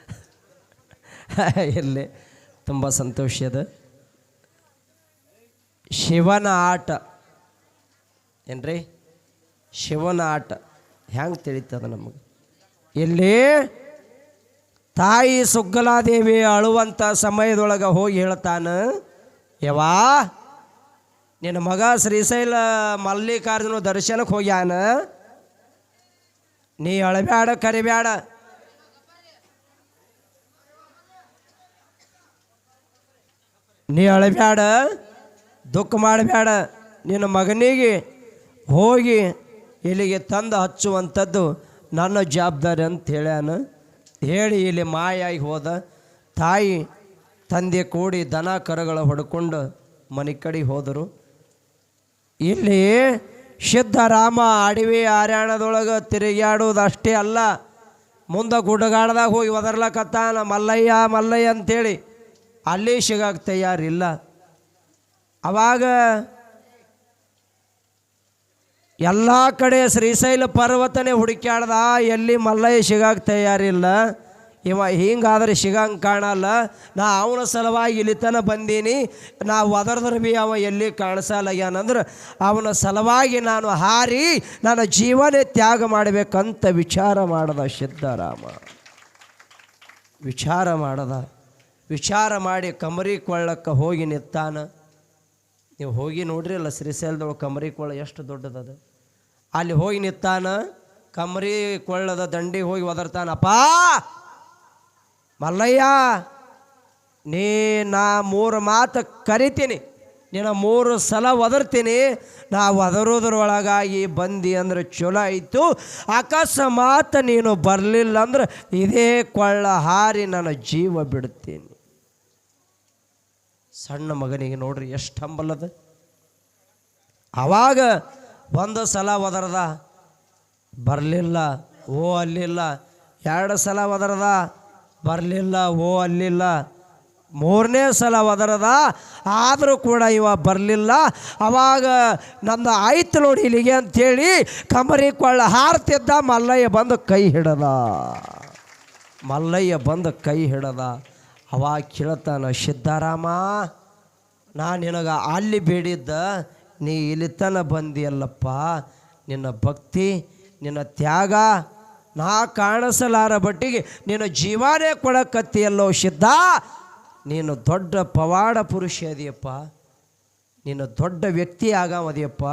ಇರಲಿ. ತುಂಬ ಸಂತೋಷದ ಶಿವನ ಆಟ ಏನ್ರಿ, ಶಿವನ ಆಟ ಹೆಂಗೆ ತಿಳಿತದ ನಮಗೆ. ಇಲ್ಲಿ ತಾಯಿ ಸುಗ್ಗಲಾದೇವಿ ಅಳುವಂಥ ಸಮಯದೊಳಗೆ ಹೋಗಿ ಹೇಳ್ತಾನ, ಯವಾ ನಿನ್ನ ಮಗ ಶ್ರೀಶೈಲ ಮಲ್ಲಿಕಾರ್ಜುನ ದರ್ಶನಕ್ಕೆ ಹೋಗ್ಯಾನ, ನೀ ಅಳಬ್ಯಾಡ ಕರಿಬ್ಯಾಡ, ನೀ ಅಳಬ್ಯಾಡ ದುಃಖ ಮಾಡಬೇಡ, ನಿನ್ನ ಮಗನಿಗೆ ಹೋಗಿ ಇಲ್ಲಿಗೆ ತಂದು ಹಚ್ಚುವಂಥದ್ದು ನನ್ನ ಜವಾಬ್ದಾರಿ ಅಂತ ಹೇಳ್ಯಾನ. ಹೇಳಿ ಇಲ್ಲಿ ಮಾಯಾಗಿ ಹೋದ. ತಾಯಿ ತಂದೆ ಕೂಡಿ ದನ ಕರುಗಳ ಹೊಡ್ಕೊಂಡು ಮನೆ ಕಡೆ ಹೋದರು. ಇಲ್ಲಿ ಸಿದ್ಧರಾಮ ಅಡವಿ ಹರ್ಯಾಣದೊಳಗೆ ತಿರುಗಾಡೋದು ಅಷ್ಟೇ ಅಲ್ಲ, ಮುಂದೆ ಗುಡ್ಡಗಾಡ್ದಾಗ ಹೋಗಿ ಒದರ್ಲಕತ್ತಾನ ಮಲ್ಲಯ್ಯ ಮಲ್ಲಯ್ಯ ಅಂತೇಳಿ. ಅಲ್ಲಿ ಸಿಗಕ್ಕೆ ತಯಾರಿಲ್ಲ. ಅವಾಗ ಎಲ್ಲ ಕಡೆ ಶ್ರೀಶೈಲ ಪರ್ವತನೇ ಹುಡುಕ್ಯಾಡ್ದ, ಎಲ್ಲಿ ಮಲ್ಲಯ್ಯ ಸಿಗಕ್ಕೆ ತಯಾರಿಲ್ಲ. ಇವ ಹಿಂಗಾದ್ರೆ ಸಿಗಂಗೆ ಕಾಣಲ್ಲ. ನಾ ಅವನ ಸಲುವಾಗಿ ಇಲ್ಲಿ ತನಕ ಬಂದೀನಿ, ನಾ ಒದರ್ದ್ರೆ ಭೀ ಅವ ಎಲ್ಲಿ ಕಾಣಿಸಲ್ಲಾಗ್ಯಾನಂದ್ರೆ ಅವನ ಸಲುವಾಗಿ ನಾನು ಹಾರಿ ನನ್ನ ಜೀವನೇ ತ್ಯಾಗ ಮಾಡಬೇಕಂತ ವಿಚಾರ ಮಾಡದ ಸಿದ್ಧರಾಮ. ವಿಚಾರ ಮಾಡಿ ಕಮರಿ ಕೊಳ್ಳಕ್ಕೆ ಹೋಗಿ ನಿತ್ತಾನ. ನೀವು ಹೋಗಿ ನೋಡ್ರಿ ಅಲ್ಲ ಶ್ರೀಶೈಲದೊಳಗೆ ಕಮರಿ ಕೊಳ್ಳ ಎಷ್ಟು ದೊಡ್ಡದದು. ಅಲ್ಲಿ ಹೋಗಿ ನಿತ್ತಾನ, ಕಮರಿ ಕೊಳ್ಳದ ದಂಡಿಗೆ ಹೋಗಿ ಒದರ್ತಾನಪ್ಪ, ಮಲ್ಲಯ್ಯ ನೀ ನಾ 3 ಮಾತು ಕರಿತೀನಿ, ನೀನು 3 ಸಲ ಒದರ್ತೀನಿ. ನಾ ಒದರೋದ್ರೊಳಗಾಗಿ ಬಂದಿ ಅಂದ್ರೆ ಚಲೋ ಆಯಿತು, ಅಕಸ್ಮಾತ್ ನೀನು ಬರಲಿಲ್ಲ ಅಂದ್ರೆ ಇದೇ ಕೊಳ್ಳ ಹಾರಿ ನನ್ನ ಜೀವ ಬಿಡ್ತೀನಿ. ಸಣ್ಣ ಮಗನಿಗೆ ನೋಡ್ರಿ ಎಷ್ಟು ಹಂಬಲದ. ಆವಾಗ 1 ಸಲ ಒದರ್ದ, ಬರಲಿಲ್ಲ, ಓ ಅಲ್ಲಿಲ್ಲ. 2 ಸಲ ಒದರ್ದ, ಬರಲಿಲ್ಲ, ಓ ಅಲ್ಲಿಲ್ಲ. 3ನೇ ಸಲ ಒದರದ, ಆದರೂ ಕೂಡ ಇವ ಬರಲಿಲ್ಲ. ಅವಾಗ ನಂದು ಆಯ್ತು ನೋಡಿ ಇಲ್ಲಿಗೆ ಅಂಥೇಳಿ ಕಮರಿ ಕೊಳ್ಳ ಹಾರ್ತಿದ್ದ. ಮಲ್ಲಯ್ಯ ಬಂದು ಕೈ ಹಿಡದ. ಅವಾಗ ಕೇಳ್ತಾನ, ಸಿದ್ಧರಾಮ ನಾ ನಿನಗೆ ಅಲ್ಲಿ ಬೇಡಿದ್ದ, ನೀ ಇಲ್ಲಿ ತನ ಬಂದಿಯಲ್ಲಪ್ಪ. ನಿನ್ನ ಭಕ್ತಿ, ನಿನ್ನ ತ್ಯಾಗ ನಾ ಕಾಣಿಸಲಾರ ಬಟ್ಟಿಗೆ ನಿನ್ನ ಜೀವನೇ ಕೊಡಕತ್ತಿಯಲ್ಲೋ ಸಿದ್ಧ. ನೀನು ದೊಡ್ಡ ಪವಾಡ ಪುರುಷ ಅದೆಯಪ್ಪ, ನೀನು ದೊಡ್ಡ ವ್ಯಕ್ತಿ ಆಗಮದಿಯಪ್ಪ.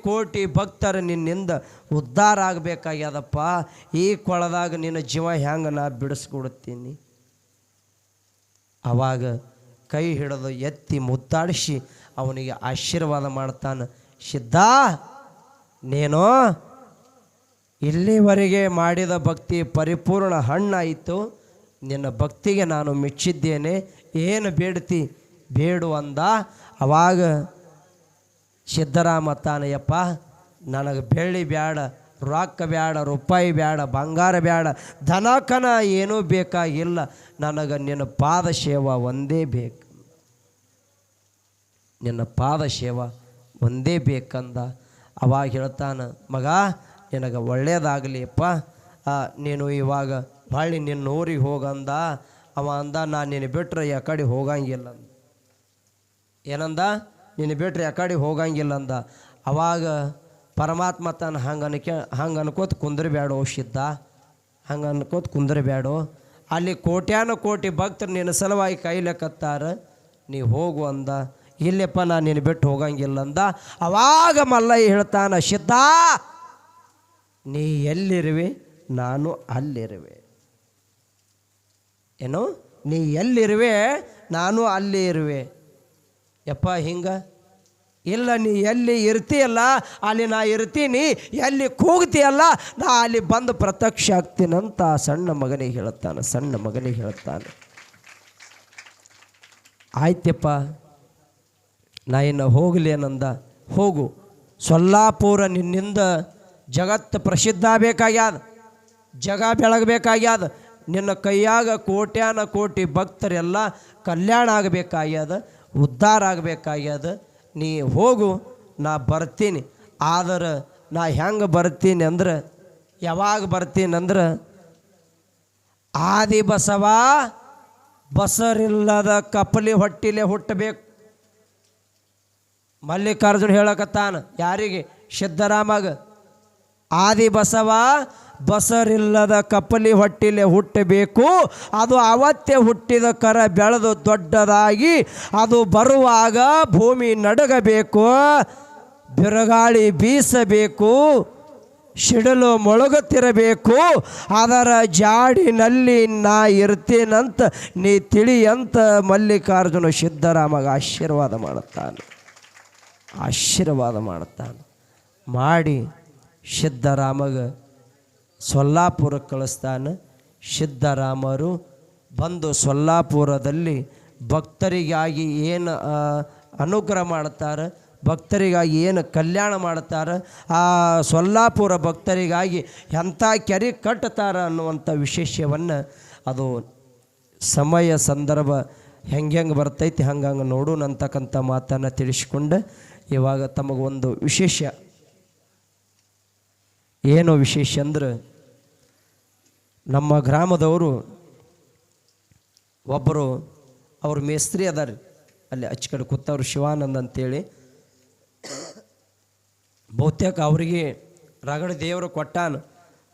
ಕೋಟಿ ಭಕ್ತರು ನಿನ್ನಿಂದ ಉದ್ಧಾರ ಆಗಬೇಕಾಗ್ಯದಪ್ಪ. ಈ ಕೊಳದಾಗ ನಿನ್ನ ಜೀವ ಹೆಂಗೆ ನಾ ಬಿಡಿಸ್ಕೊಡುತ್ತೀನಿ. ಆವಾಗ ಕೈ ಹಿಡಿದು ಎತ್ತಿ ಮುದ್ದಾಡಿಸಿ ಅವನಿಗೆ ಆಶೀರ್ವಾದ ಮಾಡ್ತಾನೆ. ಸಿದ್ಧ, ನೀನು ಇಲ್ಲಿವರೆಗೆ ಮಾಡಿದ ಭಕ್ತಿ ಪರಿಪೂರ್ಣ ಹಣ್ಣಾಯಿತು. ನಿನ್ನ ಭಕ್ತಿಗೆ ನಾನು ಮೆಚ್ಚಿದ್ದೇನೆ. ಏನು ಬೇಡ್ತಿ ಬೇಡು ಅಂದ. ಅವಾಗ ಸಿದ್ಧರಾಮ ತಾನಯ್ಯಪ್ಪ, ನನಗೆ ಬೆಳ್ಳಿ ಬೇಡ, ರೊಕ್ಕ ಬೇಡ, ರೂಪಾಯಿ ಬೇಡ, ಬಂಗಾರ ಬೇಡ, ಧನಕನ ಏನೂ ಬೇಕಾಗಿಲ್ಲ. ನನಗೆ ನಿನ್ನ ಪಾದ ಸೇವಾ ಒಂದೇ ಬೇಕು, ನಿನ್ನ ಪಾದ ಸೇವಾ ಒಂದೇ ಬೇಕಂದ. ಅವಾಗ ಹೇಳ್ತಾನೆ, ಮಗ ನಿನಗೆ ಒಳ್ಳೇದಾಗಲಿಯಪ್ಪ, ನೀನು ಇವಾಗ ಹೊಳ್ಳಿ ನಿನ್ನ ಊರಿಗೆ ಹೋಗಂದ. ಅವ ಅಂದ, ನಾನು ನಿನ್ನ ಬಿಟ್ಟರೆ ಯಾಕಡೆ ಹೋಗಂಗಿಲ್ಲ ಅಂದ. ಏನಂದ? ನಿನ್ನ ಬಿಟ್ಟರೆ ಯಾಕಡೆ ಹೋಗಂಗಿಲ್ಲ ಅಂದ. ಅವಾಗ ಪರಮಾತ್ಮ ತಾನು ಹಂಗೆ ಅನ್ಕೋತ ಕುಂದ್ರಬೇಡ ಸಿದ್ಧ, ಹಂಗೆ ಅನ್ಕೋತ ಕುಂದ್ರಬೇಡ. ಅಲ್ಲಿ ಕೋಟಿ ಭಕ್ತರು ನಿನ್ನ ಸಲುವಾಗಿ ಕಾಯ್ಲಕತ್ತಾರ, ನೀ ಹೋಗು ಅಂದ. ಇಲ್ಲಪ್ಪ ನಾನು ನಿನ್ನ ಬಿಟ್ಟು ಹೋಗಂಗಿಲ್ಲ ಅಂದ. ಅವಾಗ ಮಲ್ಲಯ್ಯ ಹೇಳ್ತಾನ, ಸಿದ್ಧ ನೀ ಎಲ್ಲಿರುವೆ ನಾನು ಅಲ್ಲಿರುವೆ. ಏನು? ನೀ ಎಲ್ಲಿರುವೆ ನಾನು ಅಲ್ಲಿ ಇರುವೆ. ಯಪ್ಪ ಹಿಂಗೆ ಇಲ್ಲ, ನೀ ಎಲ್ಲಿ ಇರ್ತೀಯಲ್ಲ ಅಲ್ಲಿ ನಾ ಇರ್ತೀನಿ, ಎಲ್ಲಿ ಕೂಗ್ತೀಯಲ್ಲ ನಾ ಅಲ್ಲಿ ಬಂದು ಪ್ರತ್ಯಕ್ಷ ಆಗ್ತೀನಂತ ಸಣ್ಣ ಮಗನಿಗೆ ಹೇಳ್ತಾನೆ. ಆಯ್ತಪ್ಪ ನಾ ಇನ್ನು ಹೋಗಲಿ ಏನಂದ, ಹೋಗು, ಸೊಲ್ಲಾಪುರ ನಿನ್ನಿಂದ ಜಗತ್ತು ಪ್ರಸಿದ್ಧ ಆಗಬೇಕಾಗ್ಯಾದ, ಜಗ ಬೆಳಗಬೇಕಾಗ್ಯಾದ, ನಿನ್ನ ಕೈಯಾಗ ಕೋಟ್ಯಾನ ಕೋಟಿ ಭಕ್ತರೆಲ್ಲ ಕಲ್ಯಾಣ ಆಗಬೇಕಾಗ್ಯದ, ಉದ್ಧಾರ ಆಗಬೇಕಾಗ್ಯದ. ನೀ ಹೋಗು, ನಾ ಬರ್ತೀನಿ. ಆದ್ರೆ ನಾ ಹೆಂಗೆ ಬರ್ತೀನಿ ಅಂದ್ರೆ, ಯಾವಾಗ ಬರ್ತೀನಿ ಅಂದ್ರೆ, ಆದಿ ಬಸವ ಬಸರಿಲ್ಲದ ಕಪಲಿ ಹೊಟ್ಟಿಲೆ ಹುಟ್ಟಬೇಕು. ಮಲ್ಲಿಕಾರ್ಜುನ ಹೇಳಕತ್ತಾನ ಯಾರಿಗೆ? ಸಿದ್ದರಾಮಗ. ಆದಿ ಬಸವ ಬಸರಿಲ್ಲದ ಕಪಲಿ ಹೊಟ್ಟಿಲೆ ಹುಟ್ಟಬೇಕು, ಅದು ಅವತ್ತೇ ಹುಟ್ಟಿದ ಕರ ಬೆಳೆದು ದೊಡ್ಡದಾಗಿ ಅದು ಬರುವಾಗ ಭೂಮಿ ನಡಗಬೇಕು, ಬಿರುಗಾಳಿ ಬೀಸಬೇಕು, ಸಿಡಿಲು ಮೊಳಗುತ್ತಿರಬೇಕು, ಅದರ ಜಾಡಿನಲ್ಲಿ ನಾ ಇರ್ತೀನಂತ ನೀ ತಿಳಿಯಂತ ಮಲ್ಲಿಕಾರ್ಜುನ ಸಿದ್ದರಾಮಗ ಆಶೀರ್ವಾದ ಮಾಡುತ್ತಾನೆ. ಆಶೀರ್ವಾದ ಮಾಡುತ್ತಾನೆ. ಮಾಡಿ ಸಿದ್ದರಾಮಗ ಸೊಲ್ಲಾಪುರಕ್ಕೆ ಕಳಿಸ್ತಾನೆ. ಸಿದ್ದರಾಮರು ಬಂದು ಸೊಲ್ಲಾಪುರದಲ್ಲಿ ಭಕ್ತರಿಗಾಗಿ ಏನು ಅನುಗ್ರಹ ಮಾಡ್ತಾರೆ, ಭಕ್ತರಿಗಾಗಿ ಏನು ಕಲ್ಯಾಣ ಮಾಡ್ತಾರೆ, ಆ ಸೊಲ್ಲಾಪುರ ಭಕ್ತರಿಗಾಗಿ ಎಂಥ ಕೆರೆ ಕಟ್ತಾರೆ ಅನ್ನುವಂಥ ವಿಶೇಷವನ್ನು ಅದು ಸಮಯ ಸಂದರ್ಭ ಹೆಂಗೆ ಬರ್ತೈತಿ ಹಂಗಂಗೆ ನೋಡೋಣ ಅಂತಕ್ಕಂಥ ಮಾತನ್ನು ತಿಳಿಸ್ಕೊಂಡು ಇವಾಗ ತಮಗೊಂದು ವಿಶೇಷ, ಏನು ವಿಶೇಷ ಅಂದ್ರೆ, ನಮ್ಮ ಗ್ರಾಮದವರು ಒಬ್ಬರು ಅವರು ಮೇಸ್ತ್ರಿ ಅದಾರ, ಅಲ್ಲಿ ಅಚ್ಚ ಕಡೆ ಕೂತವ್ರು ಶಿವಾನಂದ್ ಅಂತೇಳಿ. ಬಹುತೇಕ ಅವರಿಗೆ ರಗಡ ದೇವರು ಕೊಟ್ಟಾನ.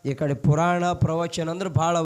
ಈ ಕಡೆ ಪುರಾಣ ಪ್ರವಚನ ಅಂದ್ರೆ ಭಾಳ